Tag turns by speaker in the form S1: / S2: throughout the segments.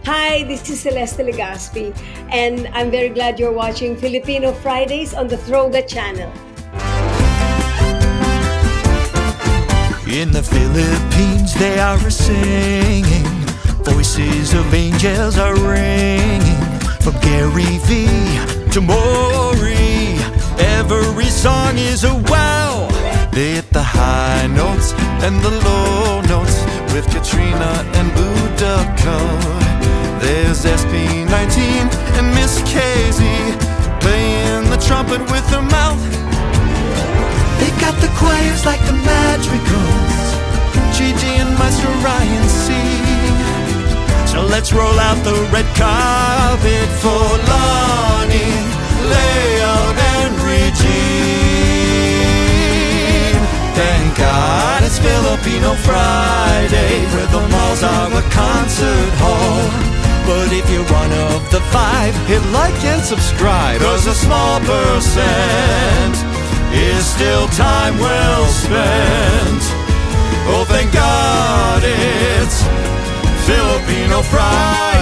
S1: Hi, this is Celeste Legaspi, and I'm very glad you're watching Filipino Fridays on the Throga channel.
S2: In the Philippines they are singing, voices of angels are ringing. From Gary V to Maury, every song is a wow. They hit the high notes and the low notes with Katrina and Bulaga. There's SB19 and Miss Casey playing the trumpet with her mouth. They got the choirs like the Madrigals, Gigi and Maestro Ryan sing. So let's roll out the red carpet for Lonnie, Leo, and Regine. Thank God it's Filipino Friday, where the malls are a concert hall. But if you're one of the five, hit like and subscribe, 'cause a small percent is still time well spent. Oh, thank God it's Filipino Friday.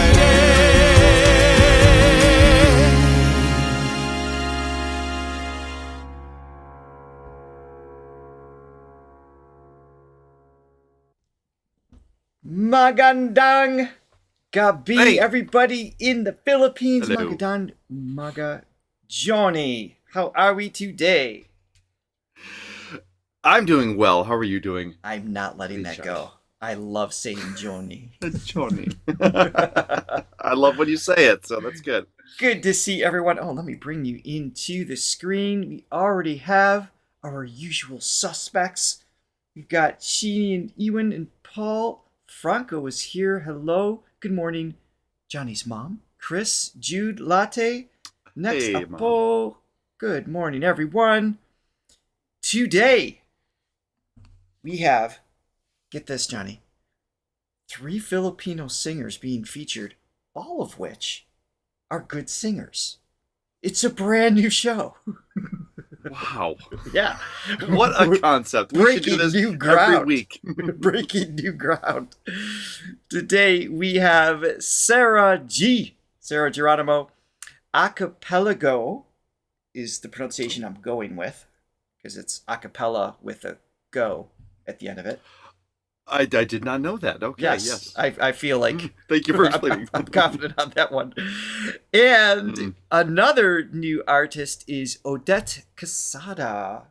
S3: Magandang gabi,
S4: Hey.
S3: everybody in the Philippines.
S4: Hello.
S3: Magandang umaga, Johnny. How are we today?
S4: I'm doing well. How are you doing?
S3: I'm not letting that go. I love saying Johnny.
S4: Johnny. I love when you say it, so that's good.
S3: Good to see everyone. Oh, let me bring you into the screen. We already have our usual suspects. We've got Sheeny and Ewan and Paul. Franco is here. Hello. Good morning. Johnny's mom, Chris, Jude, Latte. Next
S4: Hey,
S3: up,
S4: Mom.
S3: Paul. Good morning, everyone. Today, we have, get this, Johnny, 3 Filipino singers being featured, all of which are good singers. It's a brand new show.
S4: Wow.
S3: Yeah.
S4: What a concept. We should do this
S3: Breaking new ground.
S4: every week.
S3: Breaking new ground. Today we have Sarah Geronimo. Acapellago is the pronunciation I'm going with, because it's acapella with a go at the end of it.
S4: I did not know that. Okay, yes.
S3: I feel like
S4: Thank you for explaining.
S3: I'm confident on that one. And another new artist is Odette Quesada.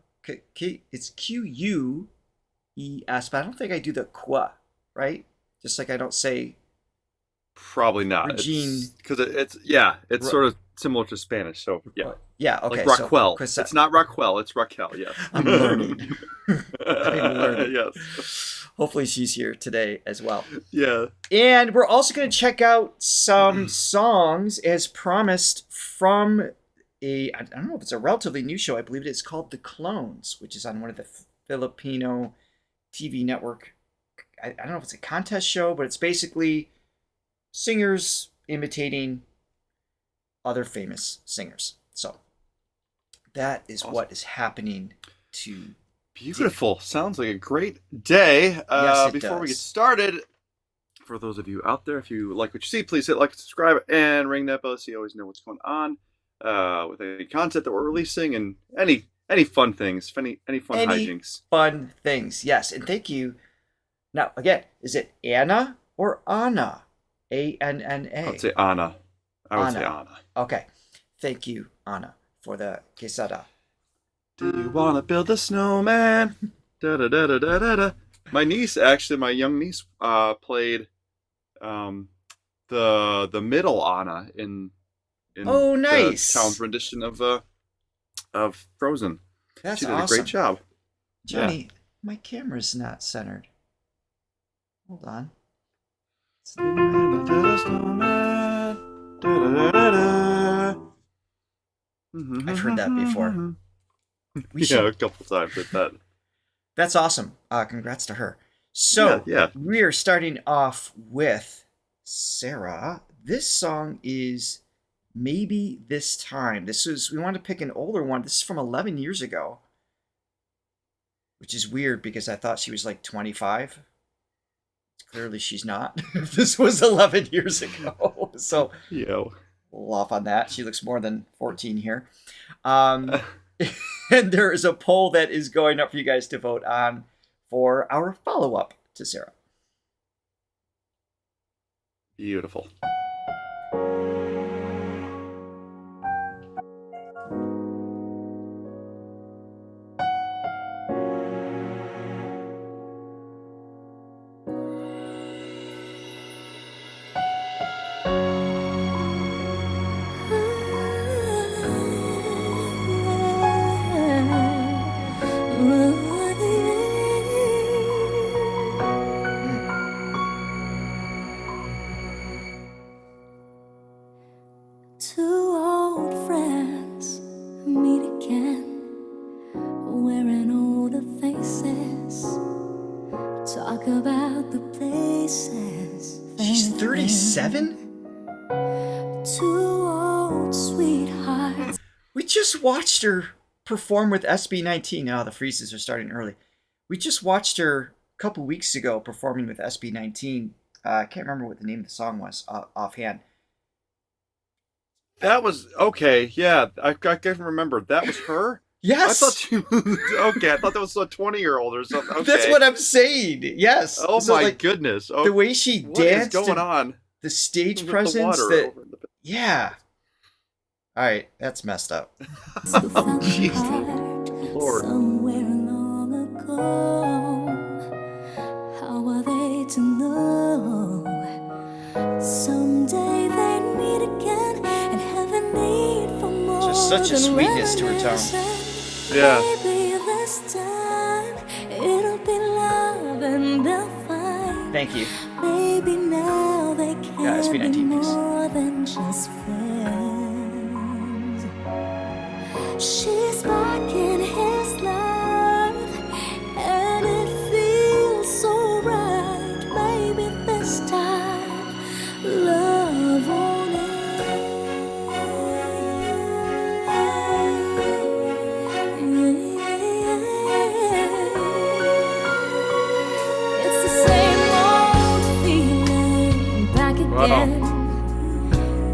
S3: It's Q-U-E-S, but I don't think I do the qua, right? Just like I don't say
S4: Probably not.
S3: Regine.
S4: Because it's sort of similar to Spanish, so yeah.
S3: Yeah, okay.
S4: Like Raquel.
S3: So
S4: It's not Raquel, it's Raquel, yes.
S3: I'm learning. I'm learning.
S4: Yes.
S3: Hopefully she's here today as well.
S4: Yeah.
S3: And we're also going to check out some songs as promised from I don't know if it's a relatively new show. I believe it is called The Clones, which is on one of the Filipino TV network. I don't know if it's a contest show, but it's basically singers imitating other famous singers. So that is
S4: Awesome.
S3: What is happening to
S4: Beautiful. Sounds like a great day.
S3: Yes, it
S4: Before we get
S3: does.
S4: started, for those of you out there, if you like what you see, please hit like, subscribe, and ring that bell so you always know what's going on with any content that we're releasing and any fun things, any fun hijinks.
S3: fun things. Yes, and thank you. Now, again, is it Anna or Anna? A-N-N-A.
S4: I would say Anna. Say
S3: Anna.
S4: Anna.
S3: Okay. Thank you, Anna, for the quesada.
S4: Do you want to build a snowman? Da da da da da da da. My niece, actually, my young niece, played the middle Anna in
S3: Oh, nice.
S4: the town's rendition of Frozen.
S3: That's
S4: She did
S3: awesome.
S4: a great job.
S3: Johnny, my camera's not centered. Hold on. I've heard that before. We
S4: Yeah,
S3: should-
S4: a couple times with that.
S3: That's awesome. Congrats to her. So,
S4: Yeah.
S3: we are starting off with Sarah. This song is Maybe This Time. We want to pick an older one. This is from 11 years ago, which is weird because I thought she was like 25. It's clearly she's not. This was 11 years ago. So
S4: Yo.
S3: we'll off on that. She looks more than 14 here. And there is a poll that is going up for you guys to vote on for our follow-up to Sarah.
S4: Beautiful.
S5: Two old friends meet again, wearing older faces, talk about the places.
S3: She's 37?
S5: Two old sweethearts.
S3: We just watched her perform with SB19. Now the freezes are starting early. We just watched her a couple weeks ago performing with SB19. I can't remember what the name of the song was offhand.
S4: That was okay. Yeah, I can remember. That was her.
S3: Yes.
S4: I thought she was okay. I thought that was a 20-year-old or something. Okay.
S3: That's what I'm saying. Yes.
S4: Oh
S3: So,
S4: my
S3: like,
S4: goodness! Oh,
S3: the way she
S4: what is
S3: danced,
S4: going
S3: and
S4: on?
S3: the stage
S4: With
S3: presence.
S4: the water
S3: That
S4: over the...
S3: yeah. All right, that's messed up.
S4: Oh, jeez. Lord.
S5: Somewhere long ago, how are they to know? Someday they'd meet again and have a need for more.
S3: Just such a
S5: than
S3: sweetness to her tone.
S5: reminiscence.
S4: Yeah.
S5: Maybe this time it'll be love and they'll find.
S3: Thank you.
S5: Maybe now they
S3: Yeah,
S5: can be
S3: SB19, please.
S5: more than just friends. She's back in his life, and it feels so right. Maybe this time love won't end. It's the same old feeling back again.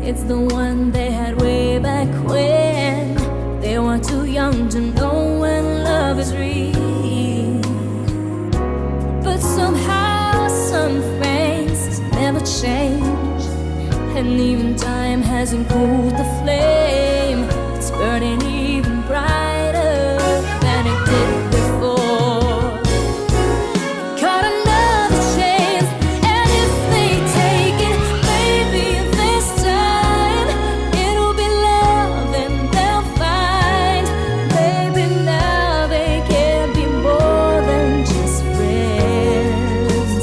S5: It's the one they had way back when they were too young to know when love is real. But somehow some things never change, and even time hasn't cooled the flame. It's burning even brighter than it did before. Got another chance, and if they take it, maybe this time it'll be love and they'll find. Maybe now they can be more than just friends.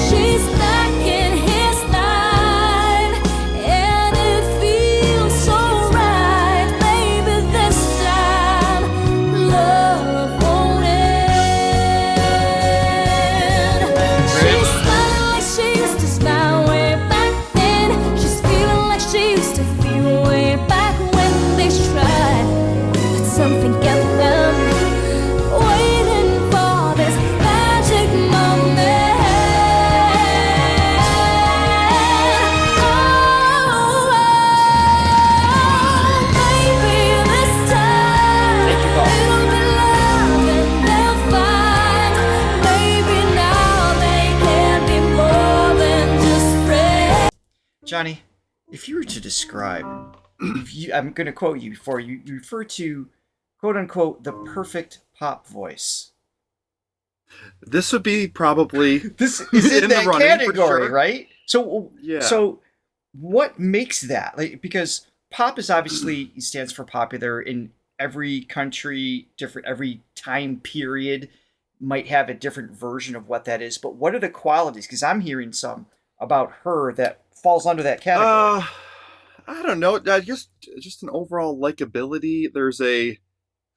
S5: She's back in his life, and it feels so right. Maybe this time love won't end. She's smiling like she used to smile way back then. She's feeling like she used to feel way back when they tried, but something kept them waiting for this magic moment. Maybe this time
S3: Thank you, Paul.
S5: it'll be love and they'll find. Maybe now they can be more than just friends.
S3: Johnny, if you were to describe, I'm going to quote you before you refer to, quote unquote, the perfect pop voice.
S4: This would be probably
S3: This is in
S4: In the
S3: that
S4: running, for
S3: category,
S4: sure.
S3: right? So,
S4: Yeah.
S3: So, what makes that? Like, because pop is obviously stands for popular in every country, different every time period might have a different version of what that is. But what are the qualities? Because I'm hearing some about her that falls under that category.
S4: I don't know. Just an overall likability.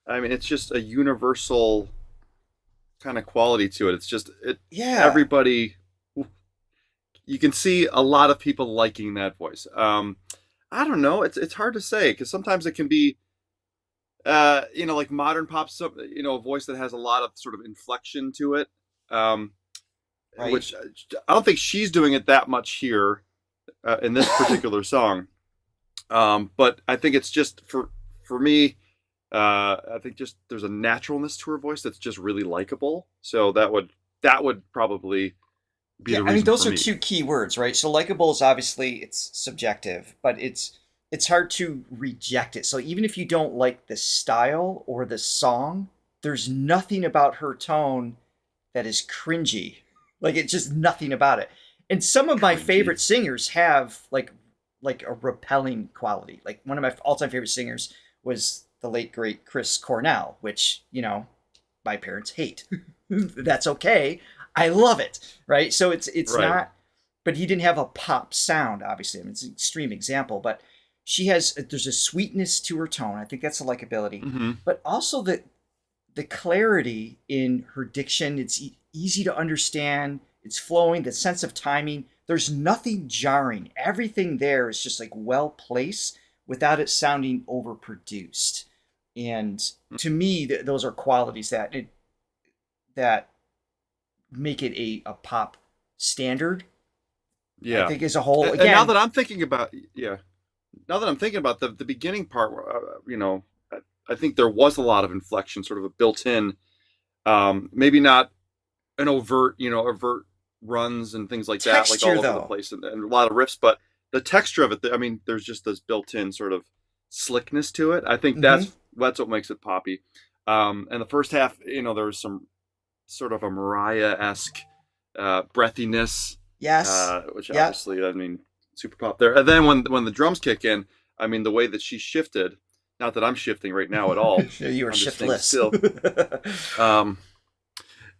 S4: I mean, it's just a universal kind of quality to it. It's just
S3: Yeah.
S4: everybody. You can see a lot of people liking that voice. I don't know. It's hard to say because sometimes it can be, like modern pop, a voice that has a lot of sort of inflection to it.
S3: Right.
S4: which I don't think she's doing it that much here in this particular song. But I think it's just for me. I think just there's a naturalness to her voice that's just really likable. So that would probably be the reason.
S3: I mean, those
S4: for
S3: are
S4: me.
S3: 2 key words, right? So likable is obviously it's subjective, but it's hard to reject it. So even if you don't like the style or the song, there's nothing about her tone that is cringy. Like it's just nothing about it. And some of my favorite singers have like a repelling quality. Like one of my all-time favorite singers was the late great Chris Cornell, which, you know, my parents hate. That's okay. I love it, right? So it's
S4: Right.
S3: not, but he didn't have a pop sound, obviously. I mean, it's an extreme example, but there's a sweetness to her tone. I think that's a likability,
S4: Mm-hmm.
S3: but also the clarity in her diction. It's easy to understand. It's flowing, the sense of timing. There's nothing jarring. Everything there is just like well placed without it sounding overproduced. And to me, those are qualities that make it a pop standard.
S4: Yeah.
S3: I think as a whole.
S4: And
S3: Again,
S4: now that I'm thinking about the beginning part, you know, I think there was a lot of inflection, sort of a built-in, maybe not an overt runs and things like that, like all over the place, and a lot of riffs, but the texture of it, I mean, there's just this built-in sort of slickness to it. I think that's what makes it poppy. And the first half, you know, there was some sort of a Mariah-esque breathiness.
S3: yes.
S4: Which obviously, I mean, super pop there. And then when the drums kick in, I mean, the way that she shifted, not that I'm shifting right now at all.
S3: You were
S4: I'm just staying
S3: shiftless.
S4: Still.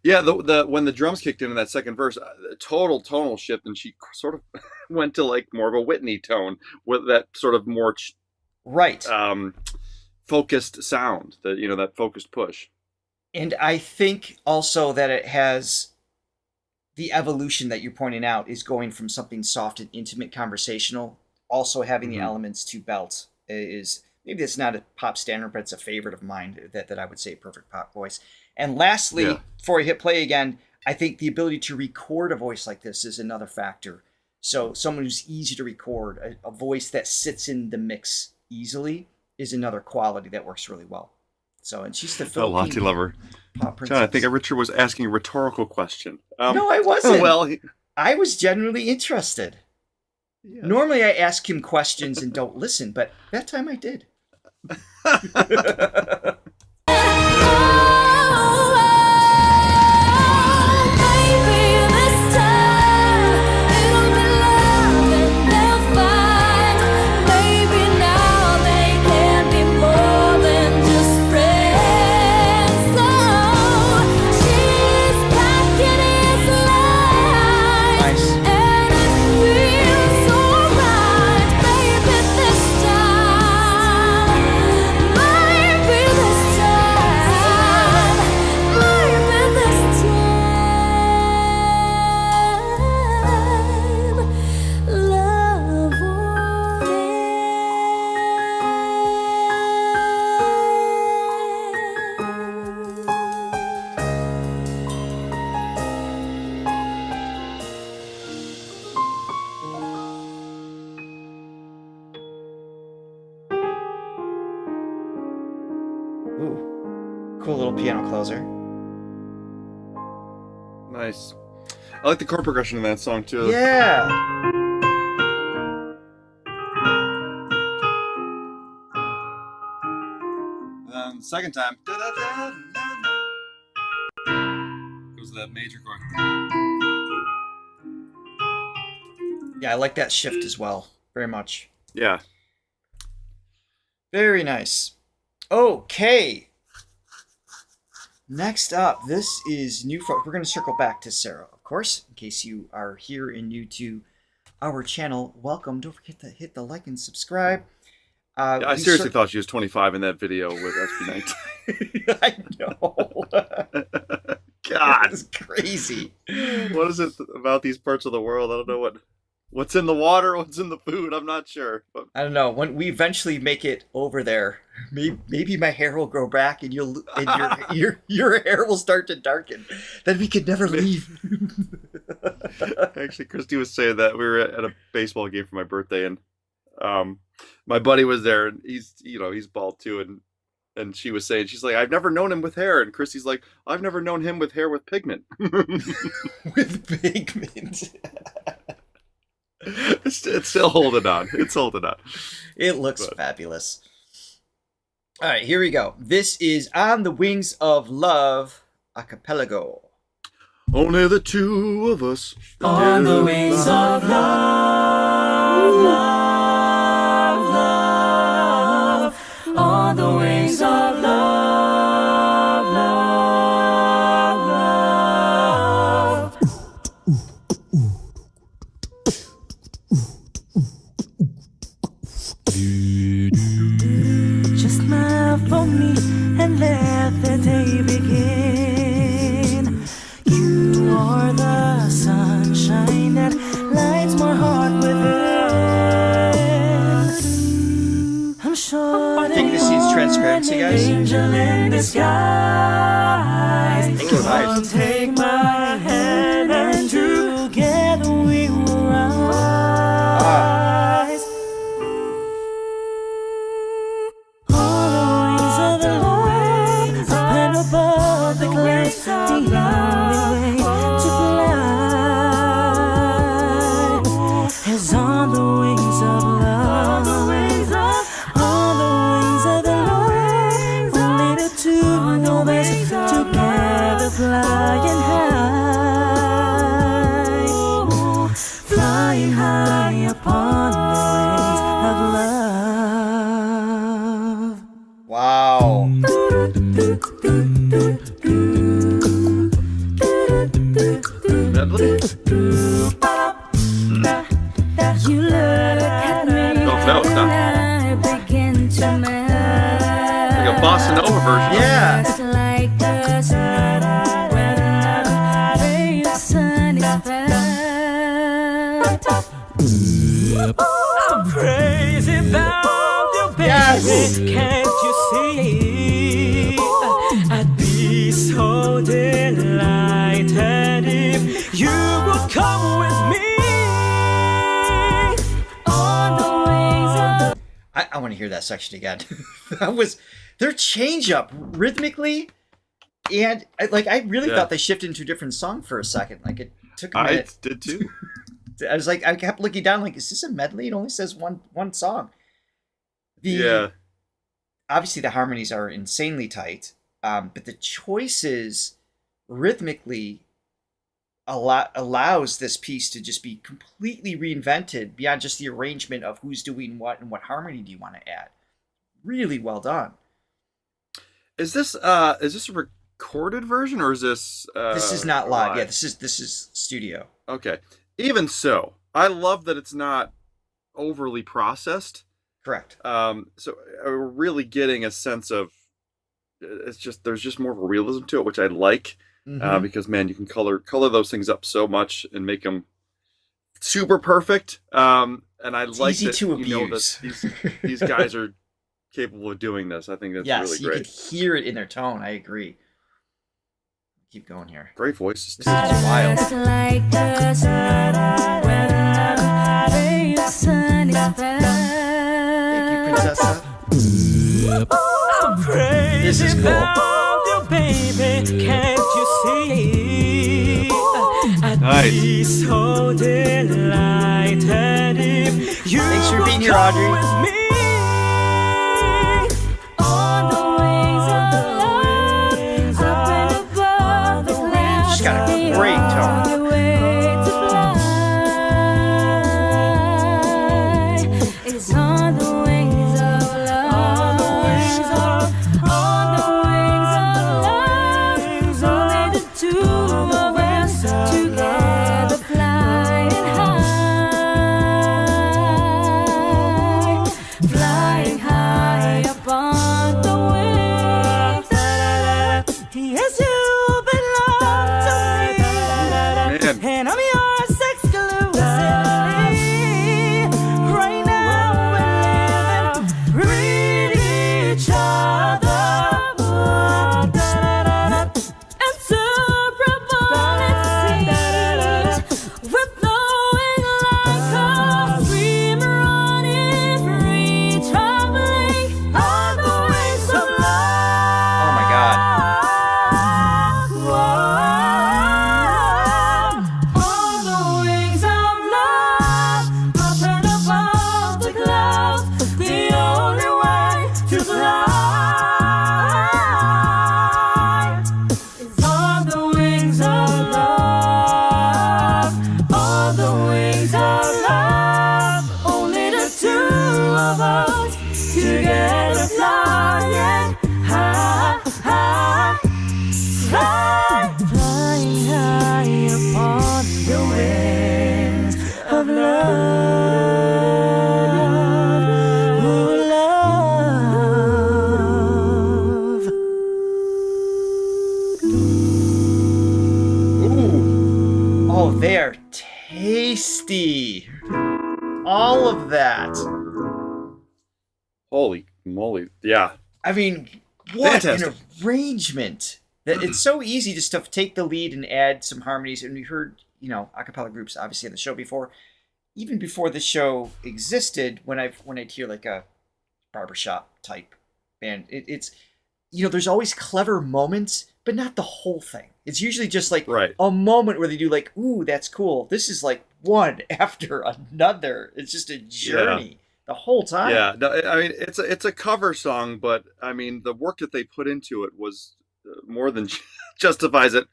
S4: Yeah, when the drums kicked in that second verse, a total tonal shift, and she sort of went to like more of a Whitney tone with that sort of more
S3: Right.
S4: focused sound, that focused push.
S3: And I think also that it has the evolution that you're pointing out is going from something soft and intimate conversational, also having the elements to belt is maybe it's not a pop standard, but it's a favorite of mine that I would say perfect pop voice. And lastly, before I hit play again, I think the ability to record a voice like this is another factor. So someone who's easy to record, a voice that sits in the mix easily is another quality that works really well. So, and she's the Filipino
S4: Lottie lover.
S3: pop princess.
S4: John, I think Richard was asking a rhetorical question.
S3: No, I wasn't.
S4: Well,
S3: I was genuinely interested.
S4: yes.
S3: Normally I ask him questions and don't listen, but that time I did. Ooh, cool little piano closer.
S4: Nice. I like the chord progression in that song too.
S3: Yeah.
S4: And second time, it was that major chord.
S3: Yeah, I like that shift as well. Very much.
S4: Yeah.
S3: Very nice. Okay. Next up, this is new folks. We're going to circle back to Sarah, of course, in case you are here and new to our channel. Welcome. Don't forget to hit the like and subscribe.
S4: I seriously thought she was 25 in that video with SB19.
S3: I know.
S4: God,
S3: it's crazy.
S4: what is it about these parts of the world? I don't know What's in the water? What's in the food? I'm not sure. But
S3: I don't know. When we eventually make it over there, maybe my hair will grow back, and your hair will start to darken. Then we could never leave.
S4: actually, Christy was saying that we were at a baseball game for my birthday, and my buddy was there, and he's bald too, and she was saying, she's like, I've never known him with hair, and Christy's like, I've never known him with hair with pigment.
S3: With pigment.
S4: It's still holding on. It's holding on.
S3: It looks fabulous. All right, here we go. This is On the Wings of Love, Acapellago.
S4: Only the two of us.
S6: On the wings of love, love, love. On the wings of love, love, love. Just smile for me and let the day begin. You are the sunshine that lights my heart within. I'm sure
S3: I think this needs transparency, guys.
S6: angel in disguise.
S3: Thank you, guys.
S6: Take my hand and together we will rise. On the wings of the Lord, up and above the clouds, the only way to fly is on the wings of love. On the wings of the Lord, only the two of us together flying high upon the wings of love.
S3: Wow.
S4: Medley?
S5: You look at me
S4: No, it's not.
S5: and I begin to melt.
S4: Like a bossa nova version.
S3: Yeah.
S5: It's like a snow weather where the sun is felt.
S6: I'm crazy about you, baby.
S3: Yes.
S6: Can't you see? I'd be so delighted if you would come with me.
S5: On the wings of
S3: I want to hear that section again. That was their change up rhythmically, and I really thought they shifted into a different song for a second. Like it took a
S4: I
S3: minute.
S4: did too.
S3: I was like, I kept looking down, like, is this a medley? It only says one song.
S4: Yeah.
S3: Obviously, the harmonies are insanely tight, but the choices rhythmically allows this piece to just be completely reinvented beyond just the arrangement of who's doing what and what harmony do you want to add. Really well done.
S4: Is this a recorded version or is this?
S3: This is not live. Yeah, this is studio.
S4: Okay. Even so, I love that it's not overly processed.
S3: Correct.
S4: So we're really getting a sense of there's just more of a realism to it, which I like. Because man, you can color those things up so much and make them super perfect. And I like
S3: easy
S4: that,
S3: to
S4: you know,
S3: abuse.
S4: that these guys are capable of doing this. I think that's
S3: Yes,
S4: really
S3: you
S4: great.
S3: could hear it in their tone. I agree. Keep going here.
S4: Great voices too.
S3: This is wild.
S5: It's like a snow weather where the sun is felt.
S3: Thank you, Princessa.
S6: I'm crazy
S3: This is cool.
S6: about you, baby. Can't you see? I'd
S4: Nice.
S6: be so delighted if you
S3: Thanks for being
S6: would
S3: here,
S6: come
S3: Audrey.
S6: with me.
S5: On the wings of love, up and above the clouds.
S3: She's got a great tone.
S5: The way to fly is on the wings of love. On the wings of love, only the two of us together flying high
S6: of us together flying high, high, flying high upon the wings of love. Ooh, love.
S3: Ooh. Oh, they're tasty. All of that.
S4: Holy moly. Yeah.
S3: I mean, what
S4: Fantastic.
S3: an arrangement. That it's so easy just to take the lead and add some harmonies. And we heard, a cappella groups obviously on the show before. Even before the show existed, when I'd hear like a barbershop type band, it's there's always clever moments, but not the whole thing. It's usually just like
S4: Right.
S3: a moment where they do like, ooh, that's cool. This is like one after another. It's just a journey the whole time.
S4: Yeah, no, I mean it's a cover song, but I mean the work that they put into it was more than justifies it.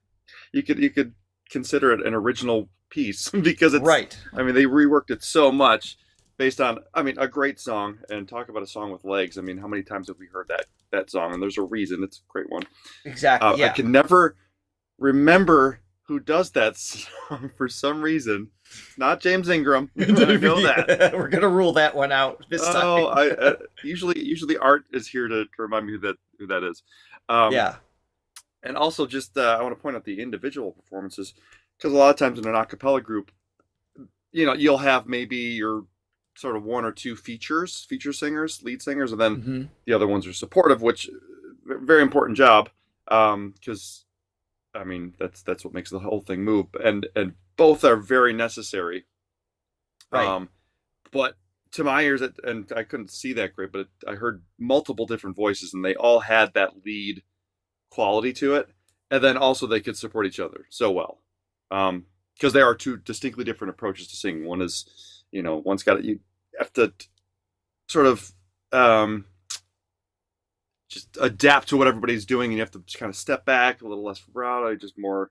S4: You could consider it an original piece because it's
S3: Right.
S4: I mean they reworked it so much based on a great song. And talk about a song with legs. I mean, how many times have we heard that song? And there's a reason. It's a great one.
S3: Exactly. Yeah.
S4: I can never remember who does that song for some reason. It's not James Ingram. I know that.
S3: We're gonna rule that one out this time.
S4: Oh, I usually Art is here to remind me who that is.
S3: Yeah.
S4: And also, just I want to point out the individual performances, because a lot of times in an a cappella group, you'll have maybe your sort of one or two feature singers, lead singers, and then the other ones are supportive, which very important job, because I mean that's what makes the whole thing move, and both are very necessary.
S3: Right.
S4: But to my ears, and I couldn't see that great, but I heard multiple different voices, and they all had that lead quality to it, and then also they could support each other so well, because there are two distinctly different approaches to singing. One is, one's got you have to sort of just adapt to what everybody's doing, and you have to kind of step back a little less vibrato, just more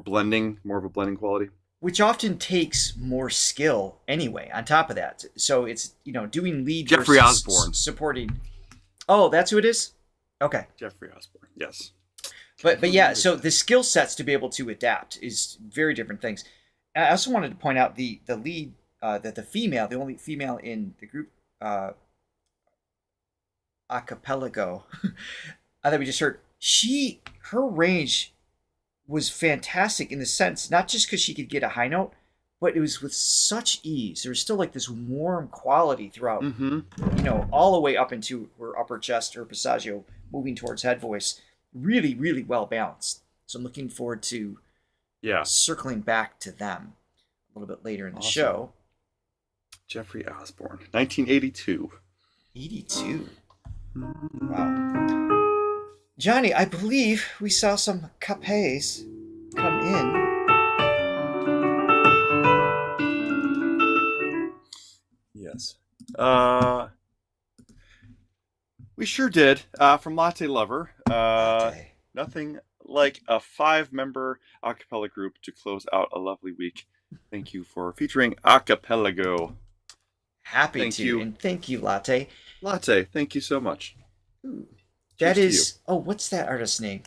S4: blending, more of a blending quality.
S3: Which often takes more skill anyway, on top of that. So it's, doing lead
S4: Jeffrey
S3: versus
S4: Osborne.
S3: supporting. Oh, that's who it is? Okay.
S4: Jeffrey Osborne, yes.
S3: But yeah, so the skill sets to be able to adapt is very different things. And I also wanted to point out the lead, the only female in the group, Acapellago, that we just heard, her range was fantastic in the sense, not just because she could get a high note, but it was with such ease. There was still like this warm quality throughout, all the way up into her upper chest, her passaggio, moving towards head voice. Really, really well balanced. So I'm looking forward to circling back to them a little bit later in the show.
S4: Jeffrey Osborne, 1982.
S3: 82. Wow. Johnny, I believe we saw some capes come in.
S4: Yes. We sure did. From Latte Lover. Nothing like a 5-member a cappella group to close out a lovely week. Thank you for featuring Acapellago.
S3: Happy
S4: Thank
S3: to.
S4: you.
S3: And thank you, Latte.
S4: Latte, thank you so much.
S3: That
S4: Cheers
S3: is... Oh, what's that artist's name?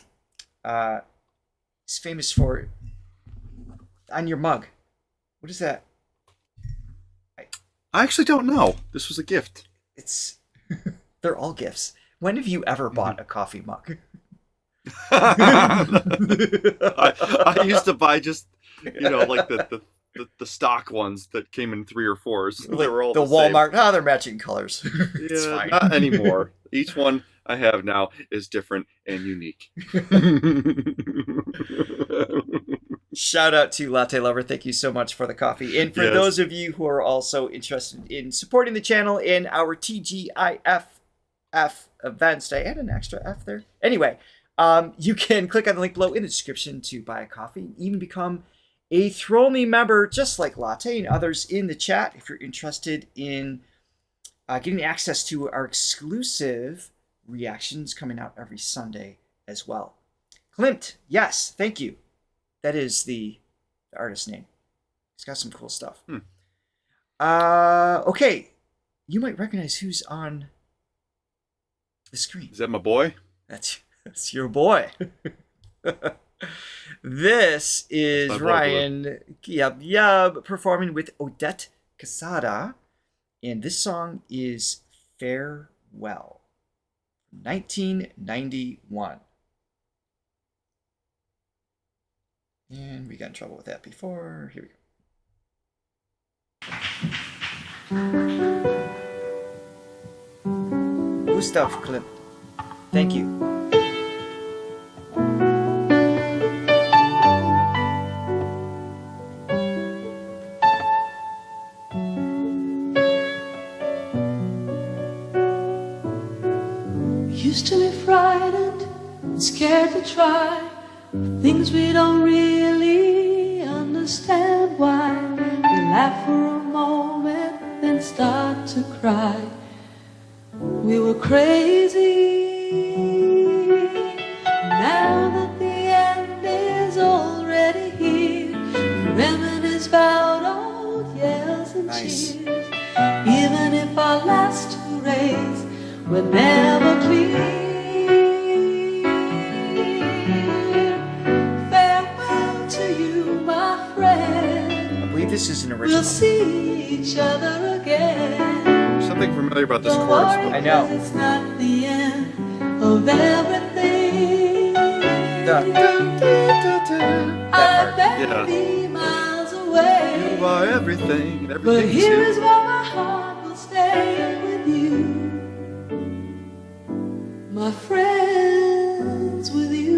S3: He's famous for... On your mug. What is that?
S4: I actually don't know. This was a gift.
S3: It's... They're all gifts. When have you ever bought a coffee mug?
S4: I used to buy just, like the stock ones that came in 3 or 4s. They were all
S3: the
S4: the same.
S3: Walmart. Oh, they're matching colors. It's
S4: Yeah,
S3: fine.
S4: not anymore. Each one I have now is different and unique.
S3: Shout out to Latte Lover. Thank you so much for the coffee. And for
S4: Yes.
S3: those of you who are also interested in supporting the channel in our TGIFF events, did I add an extra F there? Anyway, you can click on the link below in the description to buy a coffee and even become a Throw Me member, just like Latte and others in the chat, if you're interested in getting access to our exclusive reactions coming out every Sunday as well. Klimt, yes, thank you. That is the artist's name. He's got some cool stuff. Okay. you might recognize who's on the screen.
S4: Is that my boy?
S3: That's your boy. This is
S4: That's my
S3: Ryan Yub performing with Odette Quesada, and this song is Farewell, 1991. And we got in trouble with that before. Here we go. Gustav Klimt. Thank you.
S6: Used to be frightened and scared to try things we don't really understand. Why we laugh for a moment, then start to cry. We were crazy. Now that the end is already here, we reminisce about old yells and
S3: Nice.
S6: cheers. Even if our last two rays were never clear. Farewell to you, my friend.
S3: I believe this is an
S6: We'll
S3: original.
S6: see each other again.
S4: Something familiar about this
S6: Don't
S4: chorus.
S6: worry,
S3: I know.
S6: 'cause it's not the end of everything.
S3: That
S6: I
S3: part.
S6: may
S4: Yeah.
S6: be miles away,
S4: You are everything, and
S6: but
S4: everything's
S6: here
S4: you.
S6: is where my heart will stay with you, my friends, with you.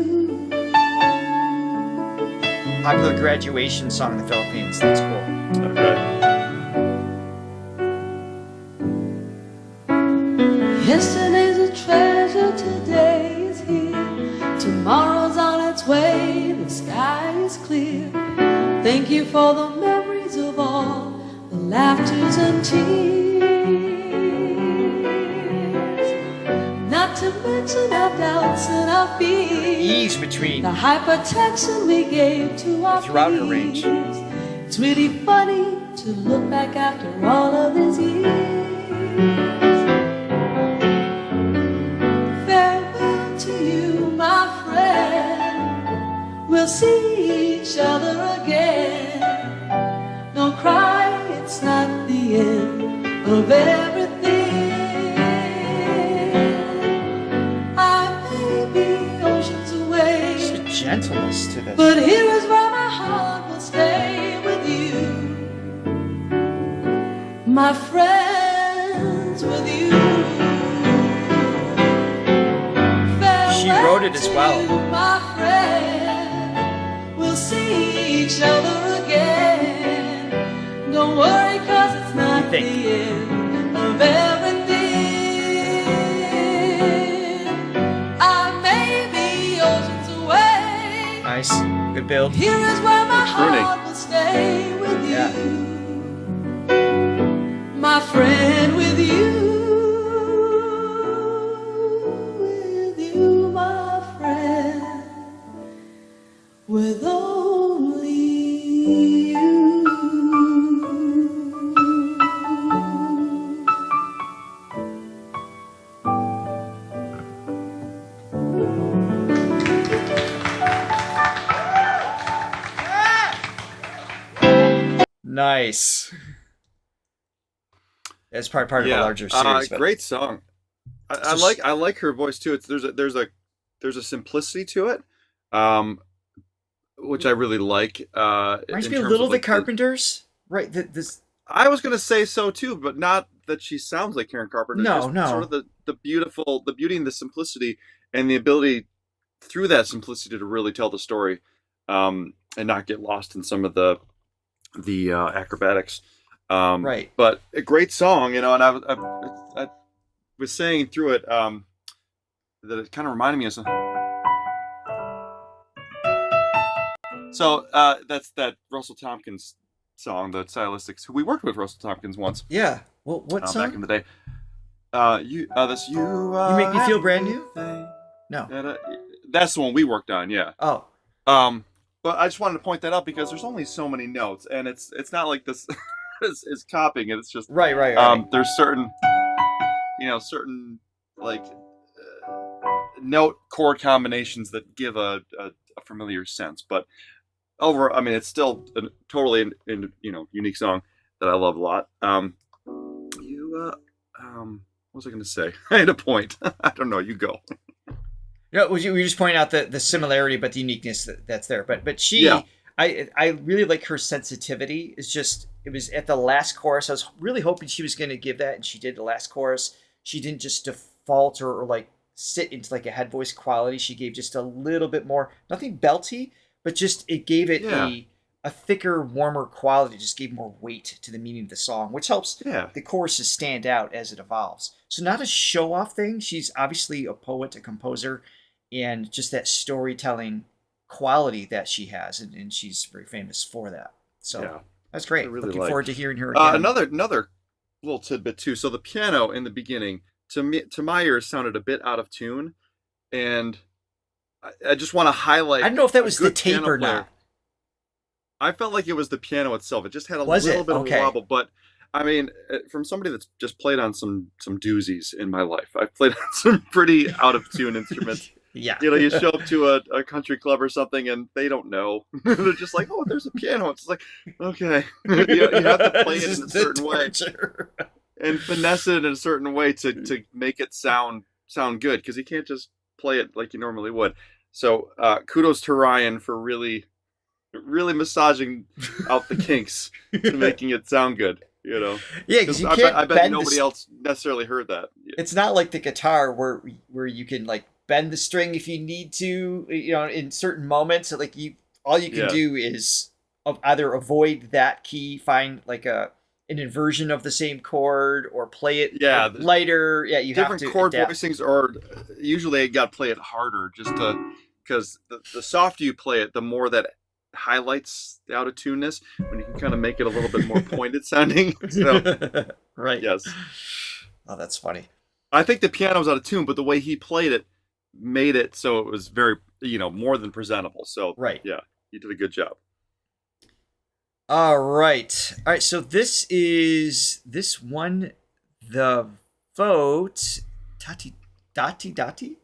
S3: Popular graduation song in the Philippines. That's cool.
S4: Okay.
S6: Yesterday's a treasure, today is here. Tomorrow's on its way, the sky is clear. Thank you for the memories of all the laughters and tears. Not to mention our doubts and our fears.
S3: Ease between.
S6: The hypertension we gave to our
S3: Throughout her range.
S6: fears. It's really funny to look back after all of these years. Farewell to you, my friend. We'll see each other again. Don't cry, it's not the end of everything. I may be oceans away,
S3: There's a gentleness to this.
S6: but here is where my heart will stay with you, my friends, with you.
S3: She wrote it as well.
S6: Farewell to you, my friend. We'll see each other again. Don't worry, 'cause it's not the
S3: think?
S6: end of everything. I may be oceans away.
S3: Nice. Good build.
S6: Here is where my
S4: Crooning.
S6: heart will stay with you,
S3: Yeah.
S6: my friend, with you, my friend, with only you.
S3: Nice. It's part of a larger
S4: Yeah,
S3: series. But
S4: great song. I like her voice too. It's there's a simplicity to it, which I really like.
S3: reminds
S4: in
S3: me a
S4: terms
S3: little
S4: of,
S3: of the
S4: like,
S3: Carpenters, right? This.
S4: I was gonna say so too, but not that she sounds like Karen Carpenter.
S3: No,
S4: Just
S3: no.
S4: Sort of the beauty and the simplicity, and the ability through that simplicity to really tell the story, and not get lost in some of the acrobatics.
S3: Right.
S4: But a great song, and I was saying through it that it kind of reminded me of some. So that's that Russell Tompkins song, the Stylistics. Who we worked with Russell Tompkins once.
S3: Yeah. Well, what song?
S4: Back in the day. You
S3: Make Me Feel Brand New?
S4: Everything.
S3: No.
S4: That's the one we worked on. Yeah.
S3: Oh.
S4: But I just wanted to point that out because there's only so many notes, and it's not like this. is copying it. It's just
S3: Right.
S4: there's certain like note chord combinations that give a familiar sense, but it's still a totally unique song that I love a lot. What was I going to say? I had a point. I don't know. You go.
S3: No, we just pointing out the similarity, but the uniqueness that's there. But she, I really like her sensitivity. It was at the last chorus. I was really hoping she was going to give that, and she did the last chorus. She didn't just default or like sit into like a head voice quality. She gave just a little bit more, nothing belty, but just it gave it a thicker, warmer quality. Just gave more weight to the meaning of the song, which helps the choruses stand out as it evolves. So not a show off thing. She's obviously a poet, a composer, and just that storytelling quality that she has, and she's very famous for that. So that's great. Really looking forward to hearing her again.
S4: Another little tidbit too. So the piano in the beginning, to my ears, sounded a bit out of tune, and I just want to highlight.
S3: I don't know if that was the tape or not.
S4: I felt like it was the piano itself. It just had a little bit of a wobble, but I mean, from somebody that's just played on some doozies in my life, I've played on some pretty out of tune instruments. You show up to a country club or something, and they don't know. They're just like, "Oh, there's a piano." It's like, okay, you have to play it in a certain way and finesse it in a certain way to make it sound good, because you can't just play it like you normally would. So, kudos to Ryan for really massaging out the kinks to making it sound good.
S3: Yeah, because I
S4: bet nobody else necessarily heard that.
S3: It's not like the guitar where you can like bend the string if you need to, in certain moments. So like all you can do is either avoid that key, find like an inversion of the same chord, or play it lighter. Yeah, you have to
S4: different chord
S3: adapt.
S4: voicings, or usually you got to play it harder, just because the softer you play it, the more that highlights the out of tuneness, when you can kind of make it a little bit more pointed sounding. So,
S3: right.
S4: Yes.
S3: Oh, that's funny.
S4: I think the piano was out of tune, but the way he played it made it so it was very, more than presentable. So, yeah, you did a good job.
S3: All right. So this won the vote. Dati.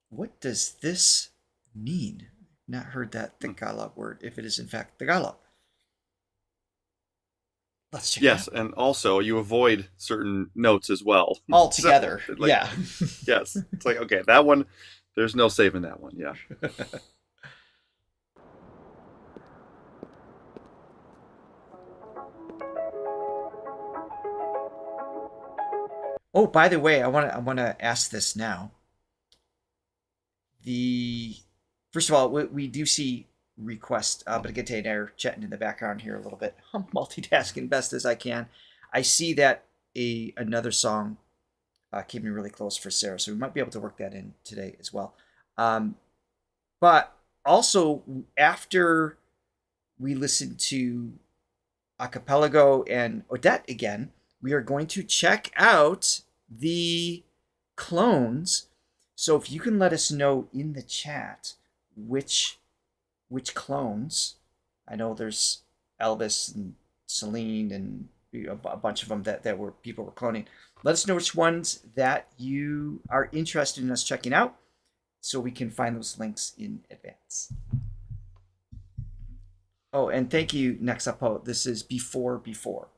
S3: What does this mean? Not heard that Tagalog word, if it is in fact Tagalog. Let's check it out.
S4: And also you avoid certain notes as well.
S3: Altogether.
S4: So, yes. It's like, okay, that one, there's no saving that one. Yeah.
S3: Oh, by the way, I want to ask this now. First of all, we do see requests, but Agate and I are chatting in the background here a little bit. I'm multitasking best as I can. I see that another song came in really close for Sarah, so we might be able to work that in today as well. But also, after we listen to Acapellago and Odette again, we are going to check out the clones. So if you can let us know in the chat which clones. I know there's Elvis and Celine and a bunch of them that people were cloning. Let us know which ones that you are interested in us checking out, so we can find those links in advance. Oh, and thank you, Nexapo. This is before.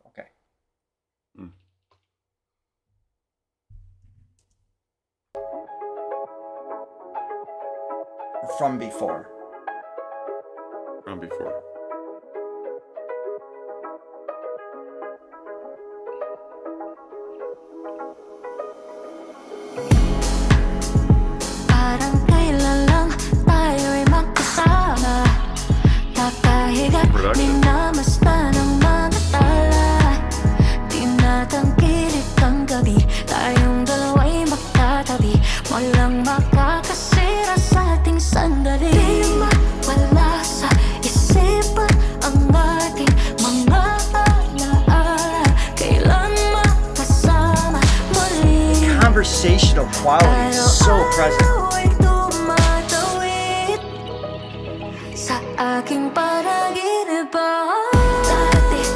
S3: Okay. From before.
S5: Parang kailan lang tayo'y magkasama. Nakahiga, minamasta ng mga tala. Di natangkilik ang gabi, tayong dalawa'y magkatabi. Walang makakasira sa ating sandali. Di mawala sa isipan ang ating mga alaala. Kailan makasama muli.
S3: Conversational quality is so present.
S5: Sa aking panaginip ba? Dati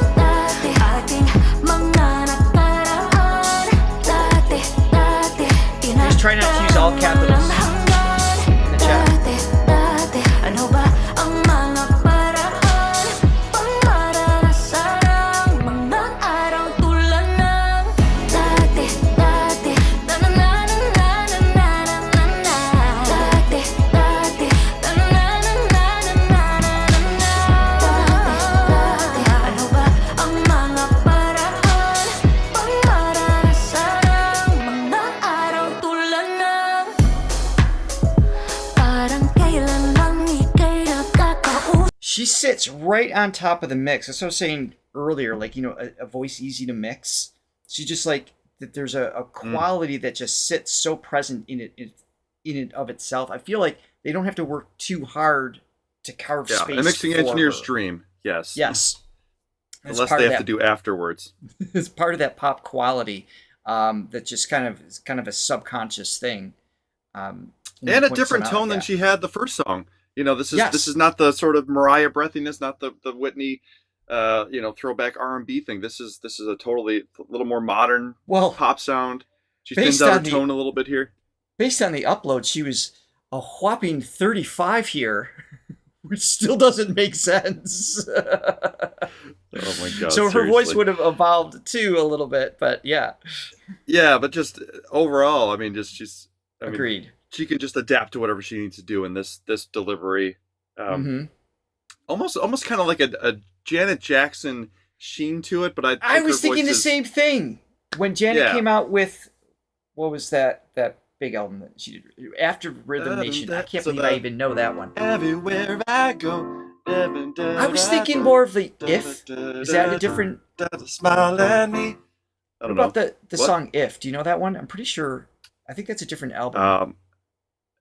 S3: it's right on top of the mix. That's what I was saying earlier, like, a voice easy to mix. She just like that. There's a quality that just sits so present in it of itself. I feel like they don't have to work too hard to carve space.
S4: A mixing
S3: for
S4: engineer's
S3: her.
S4: dream. Yes.
S3: Unless
S4: they have to do afterwards.
S3: It's part of that pop quality that just kind of a subconscious thing.
S4: And a different tone than she had the first song. This is not the sort of Mariah breathiness, not the Whitney throwback R&B thing. This is a totally little more modern pop sound. She thins out her tone a little bit here.
S3: Based on the upload, she was a whopping 35 here, which still doesn't make sense.
S4: Oh my god.
S3: So her voice would have evolved too a little bit, but yeah.
S4: Yeah, but just overall,
S3: Agreed.
S4: She can just adapt to whatever she needs to do in this delivery. Almost kind of like a Janet Jackson sheen to it, but I
S3: was thinking the same thing when Janet came out with, what was that big album that she did after Rhythm Nation? I can't believe I even know that one.
S4: Everywhere I go.
S3: I was thinking more of the If. Is that a different?
S4: Smile at me.
S3: What about the song If? Do you know that one? I'm pretty sure. I think that's a different album.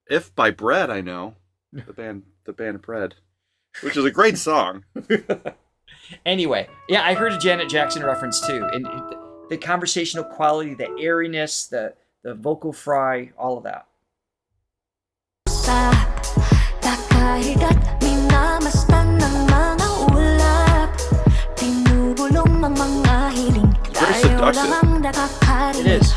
S4: If by Bread, I know the band Bread, which is a great song.
S3: Anyway, yeah, I heard a Janet Jackson reference too, and the conversational quality, the airiness, the vocal fry, all of that.
S4: Very seductive.
S3: It is.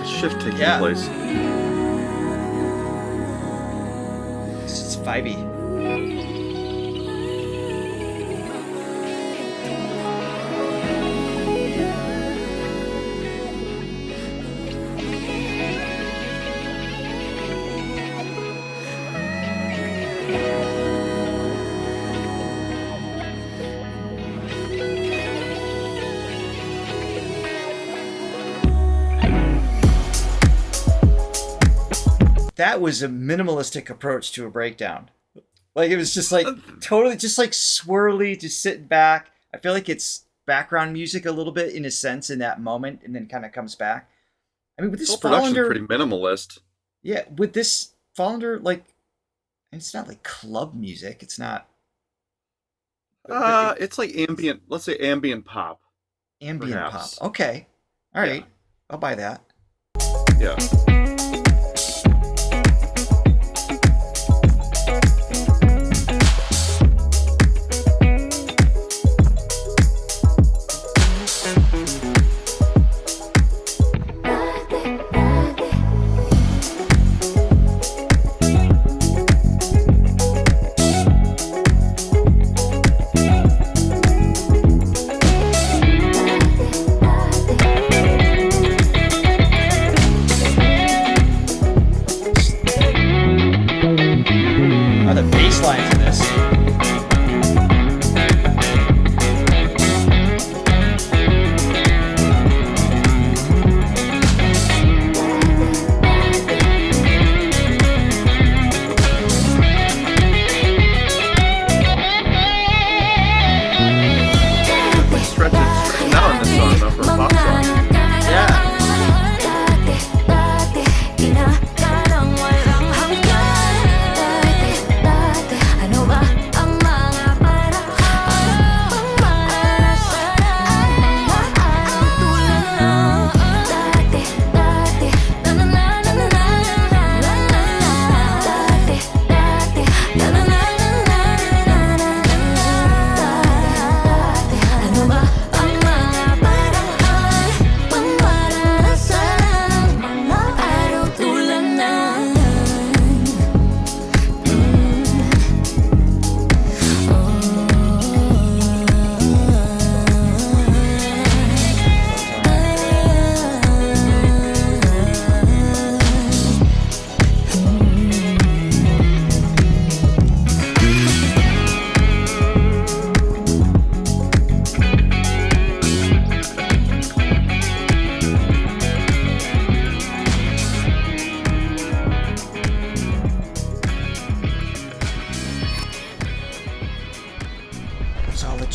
S4: Shift taking place.
S3: It's vibey. That was a minimalistic approach to a breakdown. Like, it was just like totally just like swirly, just sitting back. I feel like it's background music a little bit in a sense in that moment, and then kind of comes back. I mean, with this
S4: production pretty minimalist.
S3: Yeah, with this fall under, like, it's not like club music. It's not.
S4: It's like ambient. Let's say ambient pop.
S3: Ambient
S4: perhaps.
S3: pop. Okay. All right. Yeah. I'll buy that.
S4: Yeah.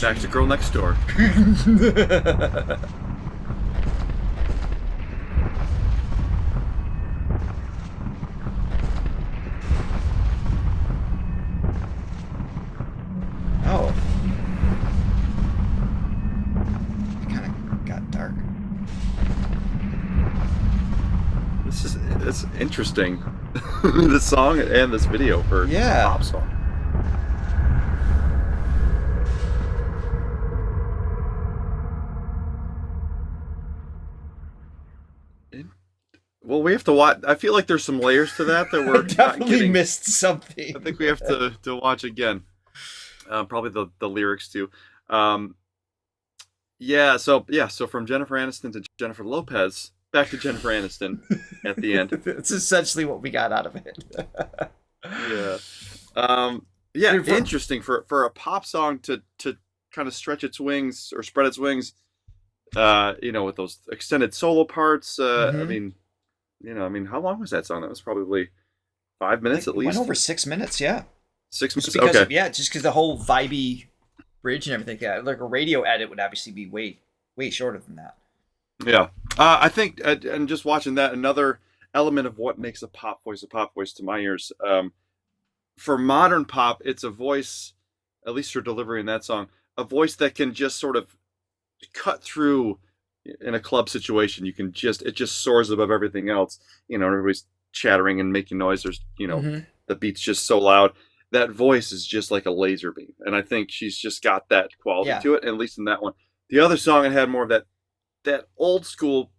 S4: Back to Girl Next Door.
S3: Oh. It kind of got dark.
S4: It's interesting. This song and this video for a pop song. Well, we have to watch. I feel like there's some layers to that we're
S3: definitely
S4: not getting.
S3: missed something.
S4: I think we have to watch again. Probably the lyrics too. So from Jennifer Aniston to Jennifer Lopez, back to Jennifer Aniston at the end.
S3: That's essentially what we got out of it.
S4: Interesting for a pop song to kind of stretch its wings or spread its wings. With those extended solo parts. How long was that song? That was probably 5 minutes at least.
S3: Went over 6 minutes, yeah.
S4: 6 minutes.
S3: Just because
S4: okay.
S3: just because the whole vibey bridge and everything. Yeah, like a radio edit would obviously be way shorter than that.
S4: Yeah, I think, and just watching that, another element of what makes a pop voice to my ears. For modern pop, it's a voice, at least for delivery in that song, a voice that can just sort of cut through in a club situation. It just soars above everything else. Everybody's chattering and making noise. There's, the beat's just so loud. That voice is just like a laser beam. And I think she's just got that quality to it, at least in that one. The other song, it had more of that old school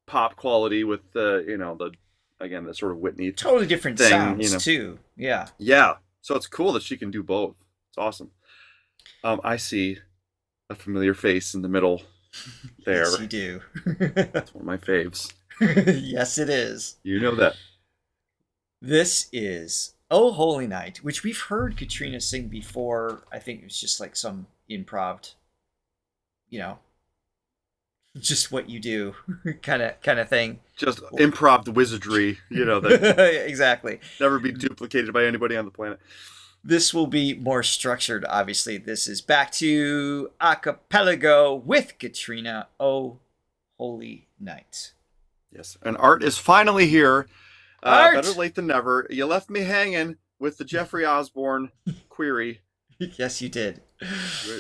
S4: pop quality with the sort of Whitney
S3: totally different
S4: thing,
S3: sounds too. Yeah.
S4: So it's cool that she can do both. It's awesome. I see a familiar face in the middle there.
S3: Yes, you do.
S4: That's one of my faves.
S3: Yes, it is.
S4: You know that.
S3: This is "Oh Holy Night," which we've heard Katrina sing before. I think it was just like some improv, just what you do kind of thing.
S4: Just improv wizardry, that
S3: exactly.
S4: Never be duplicated by anybody on the planet.
S3: This will be more structured, obviously. This is back to Acapellago with Katrina, "Oh Holy Night."
S4: Yes, and Art is finally here.
S3: Art!
S4: Better late than never. You left me hanging with the Jeffrey Osborne query.
S3: Yes, you did.